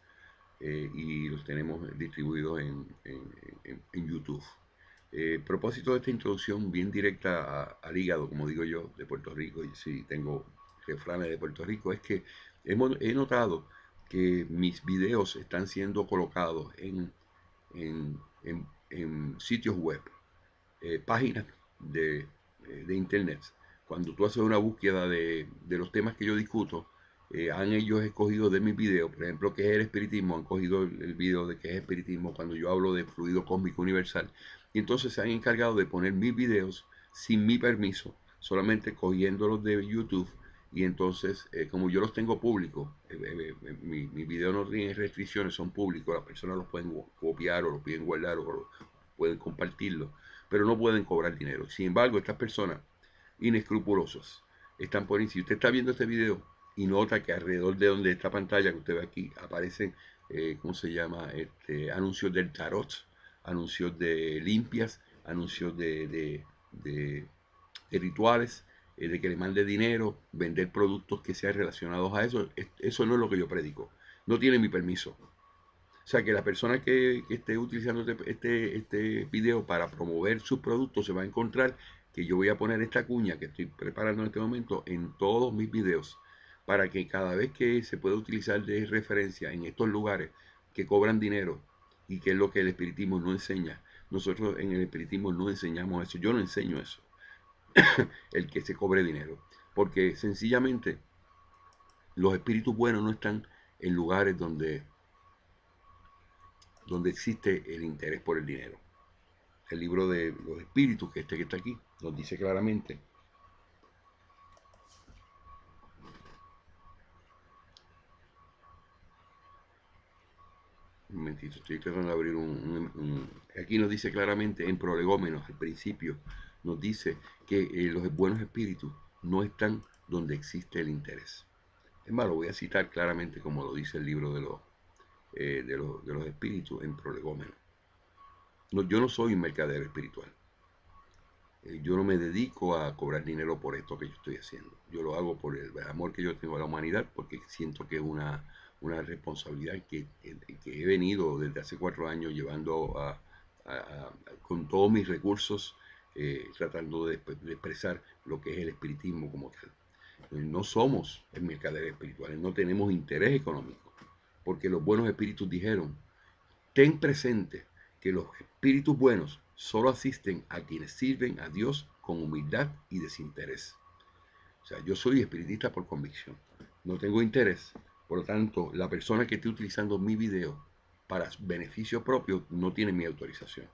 y los tenemos distribuidos en YouTube. Propósito de esta introducción bien directa al hígado, como digo yo, de Puerto Rico, y si tengo refranes de Puerto Rico, es que he notado que mis videos están siendo colocados en sitios web, páginas de internet. Cuando tú haces una búsqueda de los temas que yo discuto, han ellos escogido de mis videos, por ejemplo, qué es el espiritismo, han cogido el video de qué es espiritismo cuando yo hablo de fluido cósmico universal, y entonces se han encargado de poner mis videos sin mi permiso, solamente cogiéndolos de YouTube, y entonces, como yo los tengo públicos, mi video no tiene restricciones, son públicos, las personas los pueden copiar o los pueden guardar o pueden compartirlo, pero no pueden cobrar dinero. Sin embargo, estas personas inescrupulosas están poniendo, si usted está viendo este video y nota que alrededor de donde esta pantalla que usted ve aquí aparecen, ¿cómo se llama? Anuncios del tarot, anuncios de limpias, anuncios de rituales, de que le mande dinero, vender productos que sean relacionados a eso. Eso no es lo que yo predico. No tiene mi permiso. O sea que la persona que esté utilizando este video para promover sus productos se va a encontrar que yo voy a poner esta cuña que estoy preparando en este momento en todos mis videos para que cada vez que se pueda utilizar de referencia en estos lugares que cobran dinero y que es lo que el espiritismo no enseña. Nosotros en el espiritismo no enseñamos eso. Yo no enseño eso, el que se cobre dinero. Porque sencillamente los espíritus buenos no están en lugares donde existe el interés por el dinero. El libro de los espíritus, que está aquí, nos dice claramente. Un momentito, estoy tratando de abrir aquí nos dice claramente en prolegómenos, al principio, nos dice que los buenos espíritus no están donde existe el interés. Es más, lo voy a citar claramente como lo dice el libro de los espíritus en Prolegómenos. No, yo no soy un mercader espiritual. Yo no me dedico a cobrar dinero por esto que yo estoy haciendo. Yo lo hago por el amor que yo tengo a la humanidad, porque siento que es una responsabilidad que he venido desde hace 4 años llevando con todos mis recursos, tratando de expresar lo que es el espiritismo como tal. No somos mercaderes espirituales, no tenemos interés económico, porque los buenos espíritus dijeron: ten presente que los espíritus buenos solo asisten a quienes sirven a Dios con humildad y desinterés. O sea, yo soy espiritista por convicción, no tengo interés. Por lo tanto, la persona que esté utilizando mi video para beneficio propio no tiene mi autorización.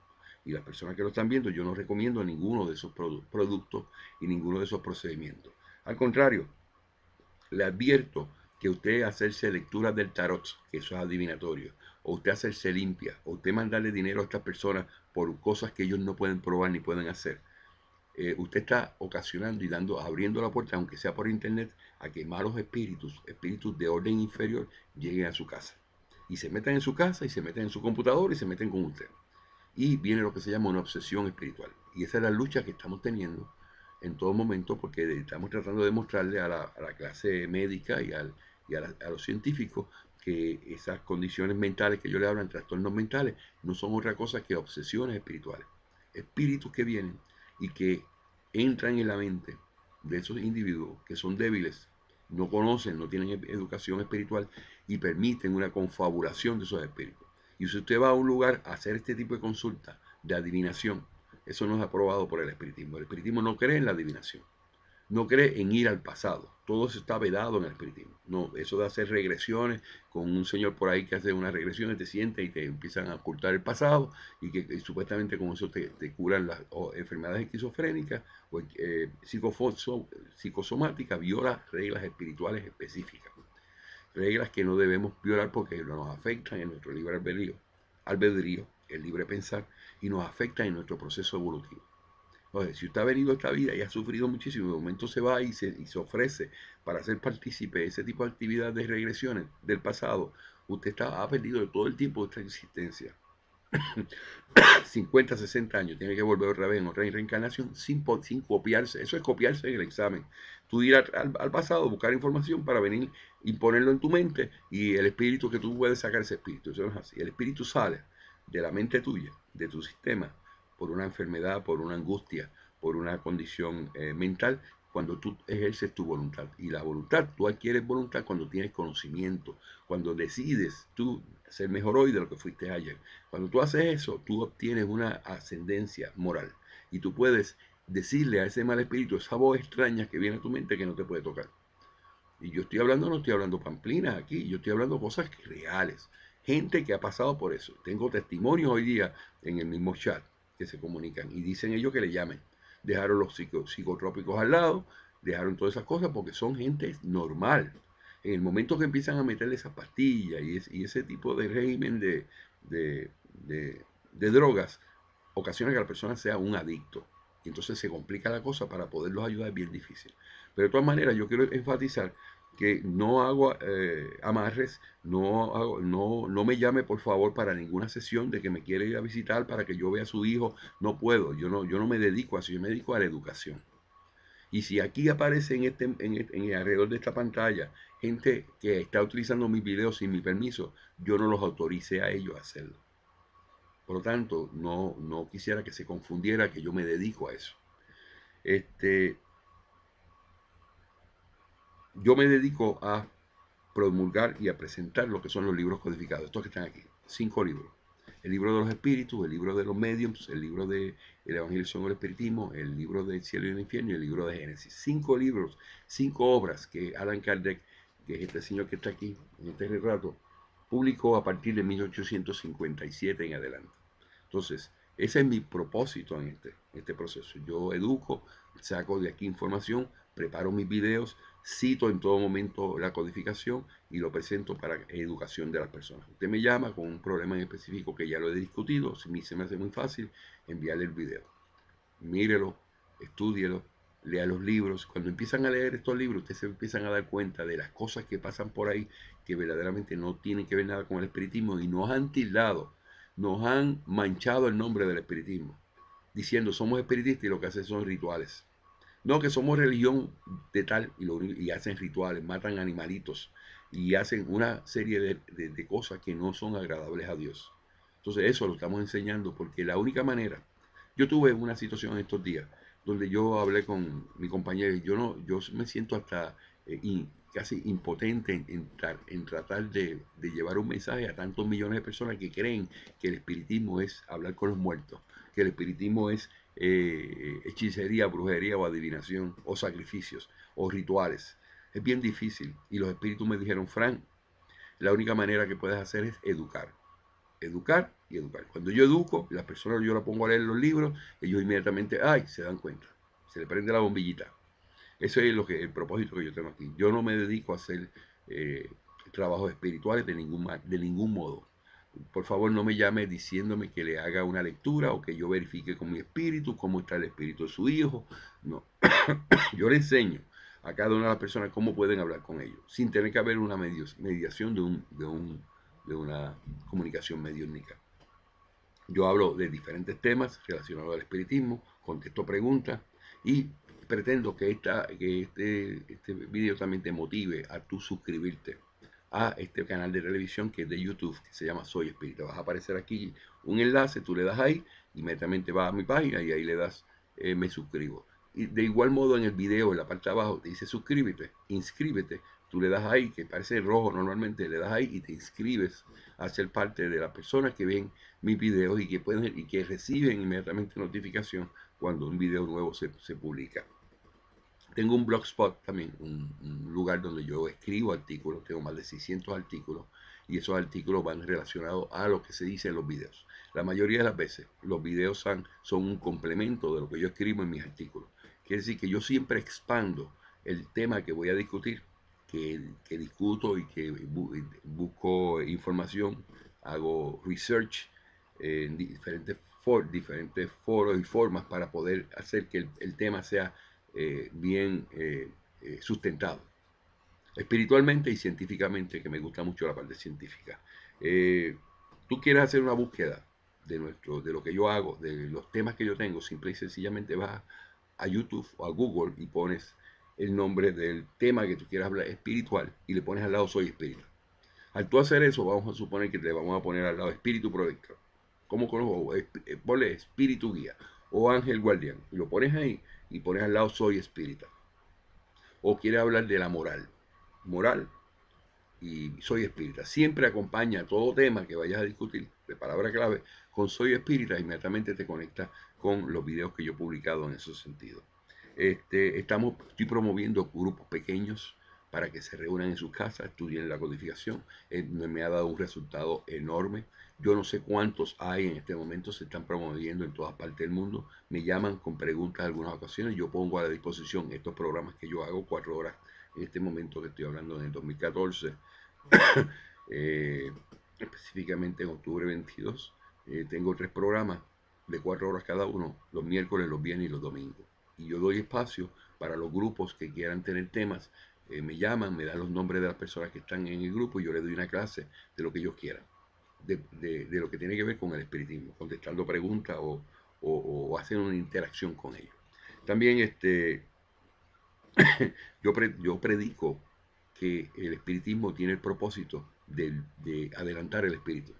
Y las personas que lo están viendo, yo no recomiendo ninguno de esos productos y ninguno de esos procedimientos. Al contrario, le advierto que usted hacerse lecturas del tarot, que eso es adivinatorio, o usted hacerse limpia, o usted mandarle dinero a estas personas por cosas que ellos no pueden probar ni pueden hacer, usted está ocasionando y abriendo la puerta, aunque sea por internet, a que malos espíritus de orden inferior, lleguen a su casa. Y se metan en su casa, y se meten en su computador, y se meten con usted. Y viene lo que se llama una obsesión espiritual. Y esa es la lucha que estamos teniendo en todo momento, porque estamos tratando de mostrarle a la clase médica y a los científicos que esas condiciones mentales que yo le hablo, trastornos mentales, no son otra cosa que obsesiones espirituales. Espíritus que vienen y que entran en la mente de esos individuos que son débiles, no conocen, no tienen educación espiritual, y permiten una confabulación de esos espíritus. Y si usted va a un lugar a hacer este tipo de consulta de adivinación, eso no es aprobado por el espiritismo. El espiritismo no cree en la adivinación, no cree en ir al pasado. Todo eso está vedado en el espiritismo. No, eso de hacer regresiones con un señor por ahí que hace unas regresiones, te siente y te empiezan a ocultar el pasado, y supuestamente con eso te curan las enfermedades esquizofrénicas o psicosomáticas, viola reglas espirituales específicas. Reglas que no debemos violar porque nos afectan en nuestro libre albedrío, el libre pensar, y nos afectan en nuestro proceso evolutivo. Entonces, si usted ha venido a esta vida y ha sufrido muchísimo, de momento se va y se ofrece para ser partícipe de ese tipo de actividades de regresiones del pasado, usted ha perdido todo el tiempo de esta existencia. 50, 60 años, tiene que volver otra vez en otra reencarnación sin copiarse. Eso es copiarse en el examen. Tú ir al pasado, buscar información para venir, imponerlo en tu mente, y el espíritu que tú puedes sacar ese espíritu. Eso no es así. El espíritu sale de la mente tuya, de tu sistema, por una enfermedad, por una angustia, por una condición mental, cuando tú ejerces tu voluntad. Y la voluntad, tú adquieres voluntad cuando tienes conocimiento, cuando decides tú ser mejor hoy de lo que fuiste ayer. Cuando tú haces eso, tú obtienes una ascendencia moral, y tú puedes decirle a ese mal espíritu, esa voz extraña que viene a tu mente, que no te puede tocar. Y yo estoy hablando, no estoy hablando pamplinas aquí, yo estoy hablando cosas reales. Gente que ha pasado por eso. Tengo testimonios hoy día en el mismo chat que se comunican y dicen ellos que le llamen. Dejaron los psicotrópicos al lado, dejaron todas esas cosas porque son gente normal. En el momento que empiezan a meterle esas pastillas y ese tipo de régimen de, de drogas, ocasiona que la persona sea un adicto. Y entonces se complica la cosa, para poderlos ayudar es bien difícil. Pero de todas maneras, yo quiero enfatizar que no hago amarres, no me llame por favor para ninguna sesión de que me quiere ir a visitar para que yo vea a su hijo. No puedo, yo no me dedico a eso, yo me dedico a la educación. Y si aquí aparece en alrededor de esta pantalla gente que está utilizando mis videos sin mi permiso, yo no los autoricé a ellos a hacerlo. Por lo tanto, no quisiera que se confundiera que yo me dedico a eso. Este, yo me dedico a promulgar y a presentar lo que son los libros codificados, estos que están aquí, 5 libros. El libro de los espíritus, el libro de los mediums, el libro de el Evangelio según el Espiritismo, el libro del cielo y el infierno, y el libro de Génesis. 5 libros, 5 obras que Allan Kardec, que es este señor que está aquí en este retrato, publicó a partir de 1857 en adelante. Entonces, ese es mi propósito en este proceso. Yo educo, saco de aquí información, preparo mis videos, cito en todo momento la codificación y lo presento para educación de las personas. Usted me llama con un problema en específico que ya lo he discutido, se me hace muy fácil enviarle el video. Mírelo, estúdielo, lea los libros. Cuando empiezan a leer estos libros, ustedes se empiezan a dar cuenta de las cosas que pasan por ahí que verdaderamente no tienen que ver nada con el espiritismo y nos han tildado, nos han manchado el nombre del espiritismo, diciendo somos espiritistas y lo que hacen son rituales. No, que somos religión de tal y hacen rituales, matan animalitos y hacen una serie de cosas que no son agradables a Dios. Entonces eso lo estamos enseñando porque la única manera, yo tuve una situación estos días donde yo hablé con mi compañero y yo me siento hasta casi impotente en tratar de llevar un mensaje a tantos millones de personas que creen que el espiritismo es hablar con los muertos, que el espiritismo es hechicería, brujería o adivinación o sacrificios o rituales. Es bien difícil y los espíritus me dijeron, Frank, la única manera que puedes hacer es educar. Educar y educar. Cuando yo educo, las personas yo la pongo a leer los libros, ellos inmediatamente, ay, se dan cuenta. Se le prende la bombillita. Eso es el propósito que yo tengo aquí. Yo no me dedico a hacer eh, trabajos espirituales de ningún modo. Por favor, no me llame diciéndome que le haga una lectura o que yo verifique con mi espíritu cómo está el espíritu de su hijo. No, yo le enseño a cada una de las personas cómo pueden hablar con ellos, sin tener que haber una mediación de una comunicación mediúnica. Yo hablo de diferentes temas relacionados al espiritismo, contesto preguntas y pretendo que este video también te motive a tú suscribirte a este canal de televisión que es de YouTube, que se llama Soy Espírita. Vas a aparecer aquí un enlace, tú le das ahí, inmediatamente vas a mi página y ahí le das me suscribo. Y de igual modo en el video, en la parte de abajo, te dice suscríbete, inscríbete. Tú le das ahí, que parece rojo normalmente, le das ahí y te inscribes a ser parte de las personas que ven mis videos y que reciben inmediatamente notificación cuando un video nuevo se publica. Tengo un blogspot también, un lugar donde yo escribo artículos, tengo más de 600 artículos y esos artículos van relacionados a lo que se dice en los videos. La mayoría de las veces los videos son un complemento de lo que yo escribo en mis artículos. Quiere decir que yo siempre expando el tema que voy a discutir, que discuto y que busco información, hago research en diferentes foros y formas para poder hacer que el tema sea bien sustentado. Espiritualmente y científicamente, que me gusta mucho la parte científica. Tú quieres hacer una búsqueda de lo que yo hago, de los temas que yo tengo, simple y sencillamente vas a YouTube o a Google y pones el nombre del tema que tú quieras hablar espiritual y le pones al lado Soy Espírita. Al tú hacer eso, vamos a suponer que le vamos a poner al lado Espíritu Protector. ¿Cómo conozco? Ponle Espíritu Guía o Ángel Guardián. Y lo pones ahí y pones al lado Soy Espírita. O quiere hablar de la moral. Moral y Soy Espírita. Siempre acompaña todo tema que vayas a discutir de palabra clave con Soy Espírita. Inmediatamente te conecta con los videos que yo he publicado en ese sentido. Estoy promoviendo grupos pequeños para que se reúnan en sus casas, estudien la codificación. Me ha dado un resultado enorme. Yo no sé cuántos hay en este momento, se están promoviendo en todas partes del mundo. Me llaman con preguntas en algunas ocasiones. Yo pongo a la disposición estos programas que yo hago, 4 horas en este momento que estoy hablando en el 2014, específicamente en octubre 22. Tengo 3 programas de 4 horas cada uno, los miércoles, los viernes y los domingos. Y yo doy espacio para los grupos que quieran tener temas. Me llaman, me dan los nombres de las personas que están en el grupo y yo les doy una clase de lo que ellos quieran, de lo que tiene que ver con el espiritismo, contestando preguntas o hacer una interacción con ellos. También yo predico que el espiritismo tiene el propósito de adelantar el espíritu.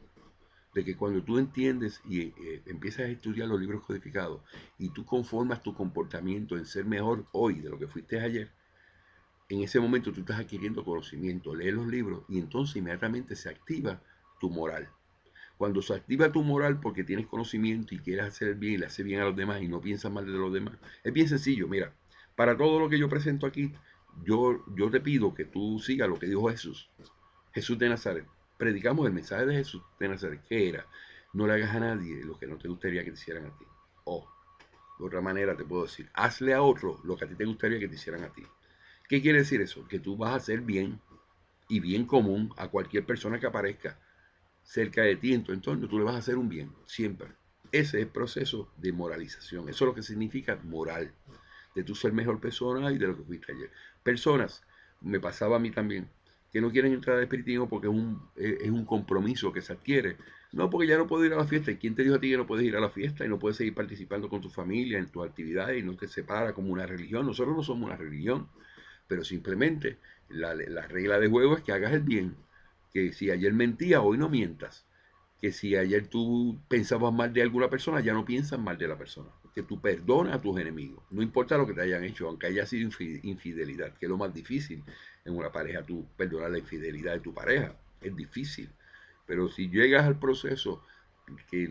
De que cuando tú entiendes y empiezas a estudiar los libros codificados y tú conformas tu comportamiento en ser mejor hoy de lo que fuiste ayer, en ese momento tú estás adquiriendo conocimiento, lees los libros y entonces inmediatamente se activa tu moral. Cuando se activa tu moral porque tienes conocimiento y quieres hacer el bien y le haces bien a los demás y no piensas mal de los demás, es bien sencillo. Mira, para todo lo que yo presento aquí, yo te pido que tú sigas lo que dijo Jesús. Jesús de Nazaret. Predicamos el mensaje de Jesús de Nazaret, que era, no le hagas a nadie lo que no te gustaría que te hicieran a ti. O, de otra manera te puedo decir, hazle a otro lo que a ti te gustaría que te hicieran a ti. ¿Qué quiere decir eso? Que tú vas a hacer bien y bien común a cualquier persona que aparezca cerca de ti, en tu entorno, tú le vas a hacer un bien, siempre. Ese es el proceso de moralización. Eso es lo que significa moral. de tu ser mejor persona y de lo que fuiste ayer. Personas, me pasaba a mí también, que no quieren entrar al espiritismo porque es un compromiso que se adquiere. No, porque ya no puedo ir a la fiesta. ¿Y quién te dijo a ti que no puedes ir a la fiesta y no puedes seguir participando con tu familia en tus actividades y no te separa como una religión? Nosotros no somos una religión, pero simplemente la regla de juego es que hagas el bien. Que si ayer mentías, hoy no mientas. Que si ayer tú pensabas mal de alguna persona, ya no piensas mal de la persona. Que tú perdonas a tus enemigos. No importa lo que te hayan hecho, aunque haya sido infidelidad, que es lo más difícil en una pareja, tú perdonar la infidelidad de tu pareja. Es difícil. Pero si llegas al proceso que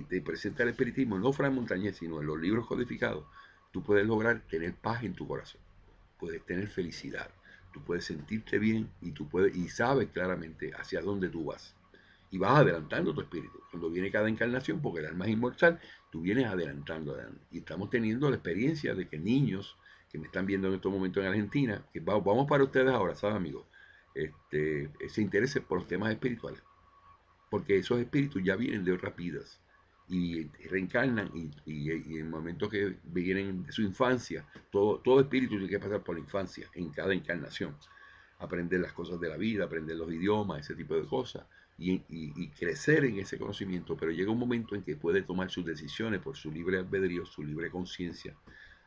te presenta el espiritismo, no Fran Montañez, sino en los libros codificados, tú puedes lograr tener paz en tu corazón. Puedes tener felicidad. Tú puedes sentirte bien y sabes claramente hacia dónde tú vas y vas adelantando tu espíritu. Cuando viene cada encarnación, porque el alma es inmortal, tú vienes adelantando. Y estamos teniendo la experiencia de que niños que me están viendo en estos momentos en Argentina, que vamos para ustedes ahora, ¿sabes, amigos? Se interesen por los temas espirituales, porque esos espíritus ya vienen de otras vidas y reencarnan y en momentos que vienen de su infancia, todo espíritu tiene que pasar por la infancia en cada encarnación, aprender las cosas de la vida, aprender los idiomas, ese tipo de cosas, y crecer en ese conocimiento, pero llega un momento en que puede tomar sus decisiones por su libre albedrío, su libre conciencia,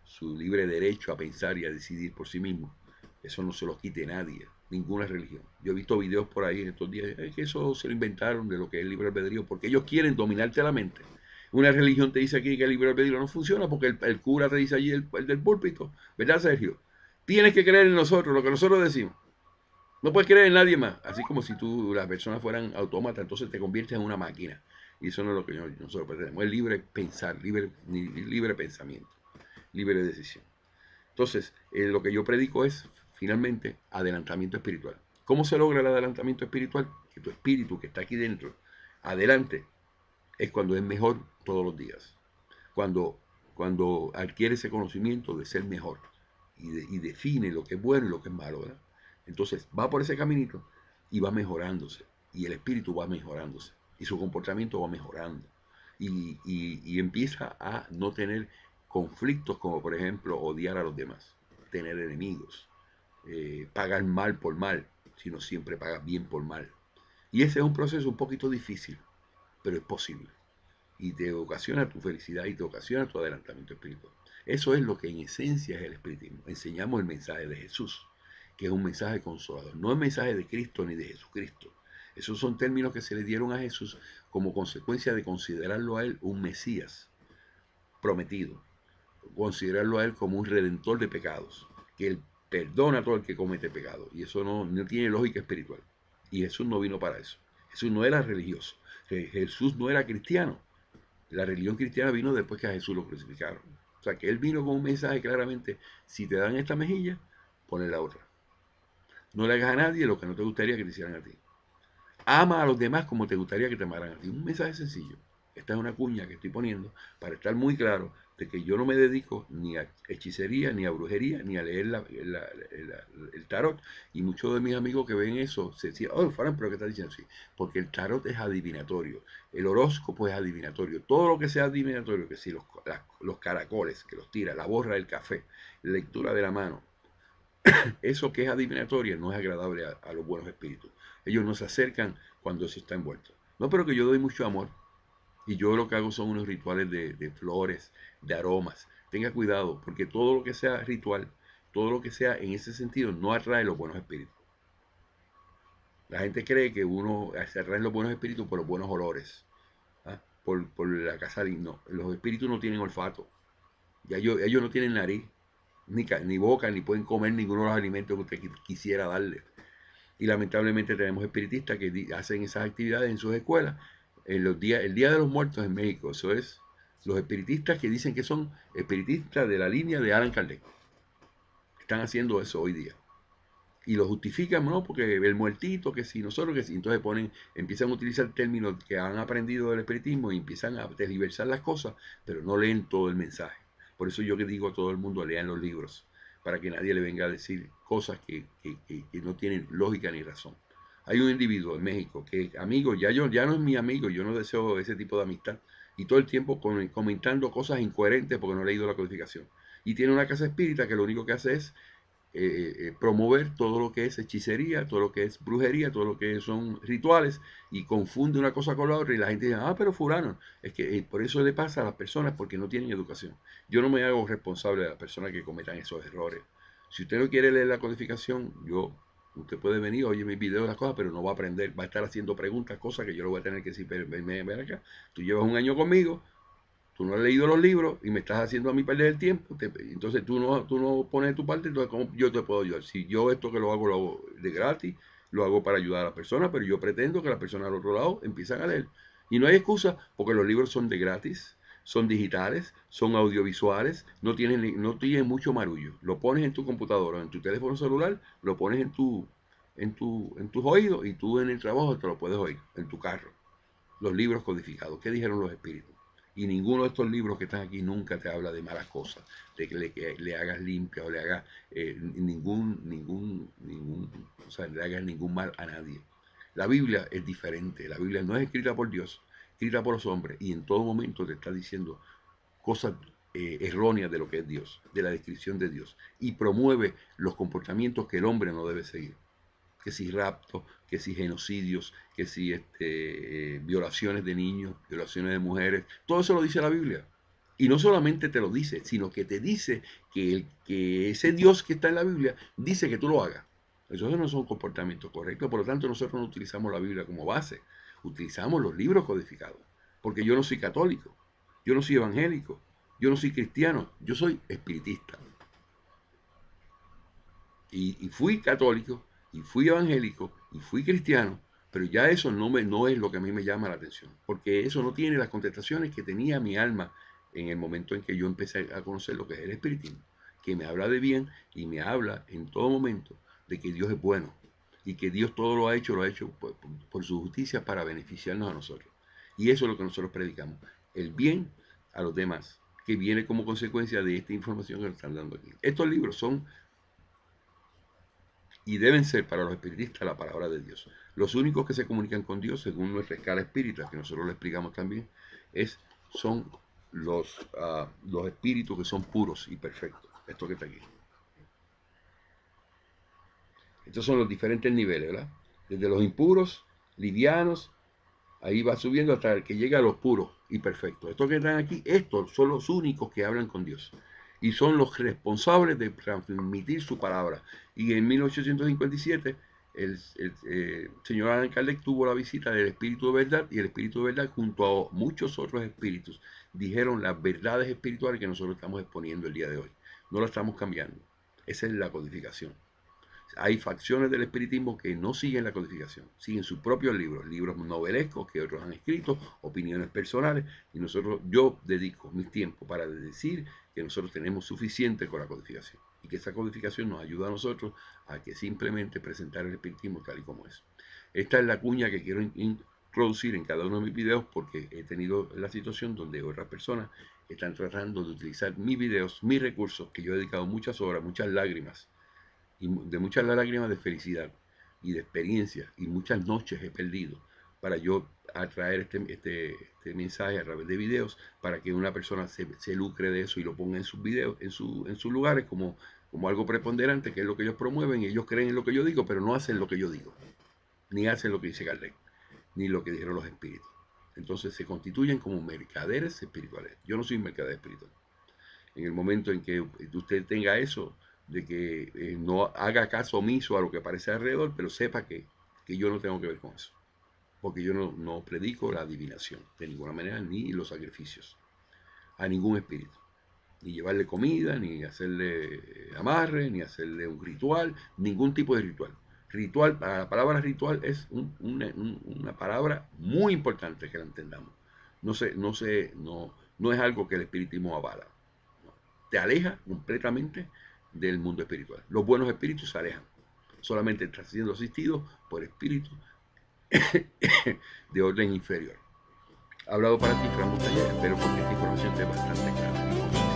su libre derecho a pensar y a decidir por sí mismo. Eso no se lo quite nadie, ninguna religión. Yo he visto videos por ahí en estos días, que eso se lo inventaron de lo que es el libre albedrío, porque ellos quieren dominarte la mente. Una religión te dice aquí que el libre albedrío no funciona porque el cura te dice allí, el del púlpito, ¿verdad, Sergio? Tienes que creer en nosotros, lo que nosotros decimos. No puedes creer en nadie más. Así como si las personas fueran autómatas, entonces te conviertes en una máquina. Y eso no es lo que nosotros pretendemos. Es libre pensar, libre pensamiento, libre decisión. Entonces, lo que yo predico es, finalmente, adelantamiento espiritual. ¿Cómo se logra el adelantamiento espiritual? Que tu espíritu que está aquí dentro, adelante, es cuando es mejor todos los días. Cuando adquiere ese conocimiento de ser mejor y define lo que es bueno y lo que es malo, ¿verdad? Entonces va por ese caminito y va mejorándose. Y el espíritu va mejorándose. Y su comportamiento va mejorando. Y empieza a no tener conflictos como por ejemplo odiar a los demás, tener enemigos, pagar mal por mal, sino siempre pagar bien por mal. Y ese es un proceso un poquito difícil, pero es posible y te ocasiona tu felicidad y te ocasiona tu adelantamiento espiritual. Eso es lo que en esencia es el espiritismo. Enseñamos el mensaje de Jesús, que es un mensaje consolador, no el mensaje de Cristo ni de Jesucristo. Esos son términos que se le dieron a Jesús como consecuencia de considerarlo a él un Mesías prometido, considerarlo a él como un redentor de pecados, que él perdona a todo el que comete pecado. Y eso no tiene lógica espiritual. Y Jesús no vino para eso. Jesús no era religioso. Jesús no era cristiano. La religión cristiana vino después que a Jesús lo crucificaron. O sea, que él vino con un mensaje claramente, si te dan esta mejilla, ponle la otra. No le hagas a nadie lo que no te gustaría que te hicieran a ti. Ama a los demás como te gustaría que te amaran a ti. Un mensaje sencillo. Esta es una cuña que estoy poniendo para estar muy claro de que yo no me dedico ni a hechicería, ni a brujería, ni a leer el tarot. Y muchos de mis amigos que ven eso se decían, oh, Fran, pero ¿qué estás diciendo así? Porque el tarot es adivinatorio, el horóscopo es adivinatorio, todo lo que sea adivinatorio, que si los caracoles que los tira, la borra del café, lectura de la mano, eso que es adivinatoria no es agradable a los buenos espíritus. Ellos no se acercan cuando eso está envuelto. No, pero que yo doy mucho amor. Y yo lo que hago son unos rituales de flores, de aromas. Tenga cuidado, porque todo lo que sea ritual, todo lo que sea en ese sentido, no atrae los buenos espíritus. La gente cree que uno se atrae los buenos espíritus por los buenos olores. ¿Ah? Por la casa de... No, los espíritus no tienen olfato. Ya ellos no tienen nariz, ni boca, ni pueden comer ninguno de los alimentos que usted quisiera darle. Y lamentablemente tenemos espiritistas que hacen esas actividades en sus escuelas. El Día de los Muertos en México, eso es, los espiritistas que dicen que son espiritistas de la línea de Allan Kardec. Están haciendo eso hoy día. Y lo justifican, ¿no? Porque el muertito, que si nosotros, que si. Entonces empiezan a utilizar términos que han aprendido del espiritismo y empiezan a tergiversar las cosas, pero no leen todo el mensaje. Por eso yo que digo a todo el mundo, lean los libros, para que nadie le venga a decir cosas que no tienen lógica ni razón. Hay un individuo en México que, amigo, ya no es mi amigo, yo no deseo ese tipo de amistad, y todo el tiempo comentando cosas incoherentes porque no he leído la codificación. y tiene una casa espírita que lo único que hace es promover todo lo que es hechicería, todo lo que es brujería, todo lo que son rituales, y confunde una cosa con la otra, y la gente dice, ah, pero fulano, es que por eso le pasa a las personas, porque no tienen educación. Yo no me hago responsable de las personas que cometan esos errores. Si usted no quiere leer la codificación, usted puede venir, oye mis videos, las cosas, pero no va a aprender, va a estar haciendo preguntas, cosas que yo le voy a tener que decir, ven acá, tú llevas un año conmigo, tú no has leído los libros y me estás haciendo a mí perder el tiempo, entonces tú no pones tu parte, entonces ¿cómo yo te puedo ayudar? Si yo esto que lo hago de gratis, lo hago para ayudar a las personas, pero yo pretendo que las personas al otro lado empiezan a leer. Y no hay excusa, porque los libros son de gratis, son digitales, son audiovisuales, no tienen mucho marullo. Lo pones en tu computadora, en tu teléfono celular, lo pones en tus oídos, y tú en el trabajo te lo puedes oír, en tu carro. Los libros codificados, ¿qué dijeron los espíritus? Y ninguno de estos libros que están aquí nunca te habla de malas cosas, de que le hagas limpia o le hagas o sea, le hagas ningún mal a nadie. La Biblia es diferente. La Biblia no es escrita por Dios, escrita por los hombres, y en todo momento te está diciendo cosas erróneas de lo que es Dios, de la descripción de Dios, y promueve los comportamientos que el hombre no debe seguir. Que si raptos, que si genocidios, que si violaciones de niños, violaciones de mujeres, todo eso lo dice la Biblia. Y no solamente te lo dice, sino que te dice que ese Dios que está en la Biblia dice que tú lo hagas. Esos no son comportamientos correctos, por lo tanto nosotros no utilizamos la Biblia como base, utilizamos los libros codificados, porque yo no soy católico, yo no soy evangélico, yo no soy cristiano, yo soy espiritista. Y fui católico, y fui evangélico, y fui cristiano, pero ya eso no es lo que a mí me llama la atención, porque eso no tiene las contestaciones que tenía mi alma en el momento en que yo empecé a conocer lo que es el espiritismo, que me habla de bien y me habla en todo momento de que Dios es bueno, y que Dios todo lo ha hecho por su justicia para beneficiarnos a nosotros. Y eso es lo que nosotros predicamos, el bien a los demás, que viene como consecuencia de esta información que nos están dando aquí. Estos libros son y deben ser para los espiritistas la palabra de Dios. Los únicos que se comunican con Dios, según nuestra escala espírita, que nosotros lo explicamos también, son los espíritus que son puros y perfectos. Esto que está aquí. Estos son los diferentes niveles, ¿verdad? Desde los impuros, livianos, ahí va subiendo hasta que llega a los puros y perfectos. Estos que están aquí, estos son los únicos que hablan con Dios. Y son los responsables de transmitir su palabra. Y en 1857, el señor Allan Kardec tuvo la visita del Espíritu de Verdad, y el Espíritu de Verdad, junto a muchos otros espíritus, dijeron las verdades espirituales que nosotros estamos exponiendo el día de hoy. No las estamos cambiando. Esa es la codificación. Hay facciones del espiritismo que no siguen la codificación, siguen sus propios libros novelescos que otros han escrito, opiniones personales, y yo dedico mi tiempo para decir que nosotros tenemos suficiente con la codificación, y que esa codificación nos ayuda a nosotros a que simplemente presentar el espiritismo tal y como es. Esta es la cuña que quiero introducir en cada uno de mis videos, porque he tenido la situación donde otras personas están tratando de utilizar mis videos, mis recursos, que yo he dedicado muchas horas, muchas lágrimas, y de muchas lágrimas de felicidad y de experiencia, y muchas noches he perdido para yo atraer este mensaje a través de videos, para que una persona se lucre de eso y lo ponga en sus videos, en sus lugares, como algo preponderante, que es lo que ellos promueven, y ellos creen en lo que yo digo, pero no hacen lo que yo digo, ni hacen lo que dice Kardec, ni lo que dijeron los espíritus. Entonces se constituyen como mercaderes espirituales. Yo no soy un mercader espiritual. En el momento en que usted tenga eso, de que no haga caso omiso a lo que aparece alrededor, pero sepa que yo no tengo que ver con eso, porque yo no predico la adivinación de ninguna manera, ni los sacrificios a ningún espíritu, ni llevarle comida, ni hacerle amarre, ni hacerle un ritual, ningún tipo de ritual. La palabra ritual es una palabra muy importante que la entendamos. No es algo que el espiritismo avala. Te aleja completamente del mundo espiritual. Los buenos espíritus se alejan. Solamente estás siendo asistido por espíritus de orden inferior. Hablado para ti, Fran Montañez. Espero que esta información esté bastante clara.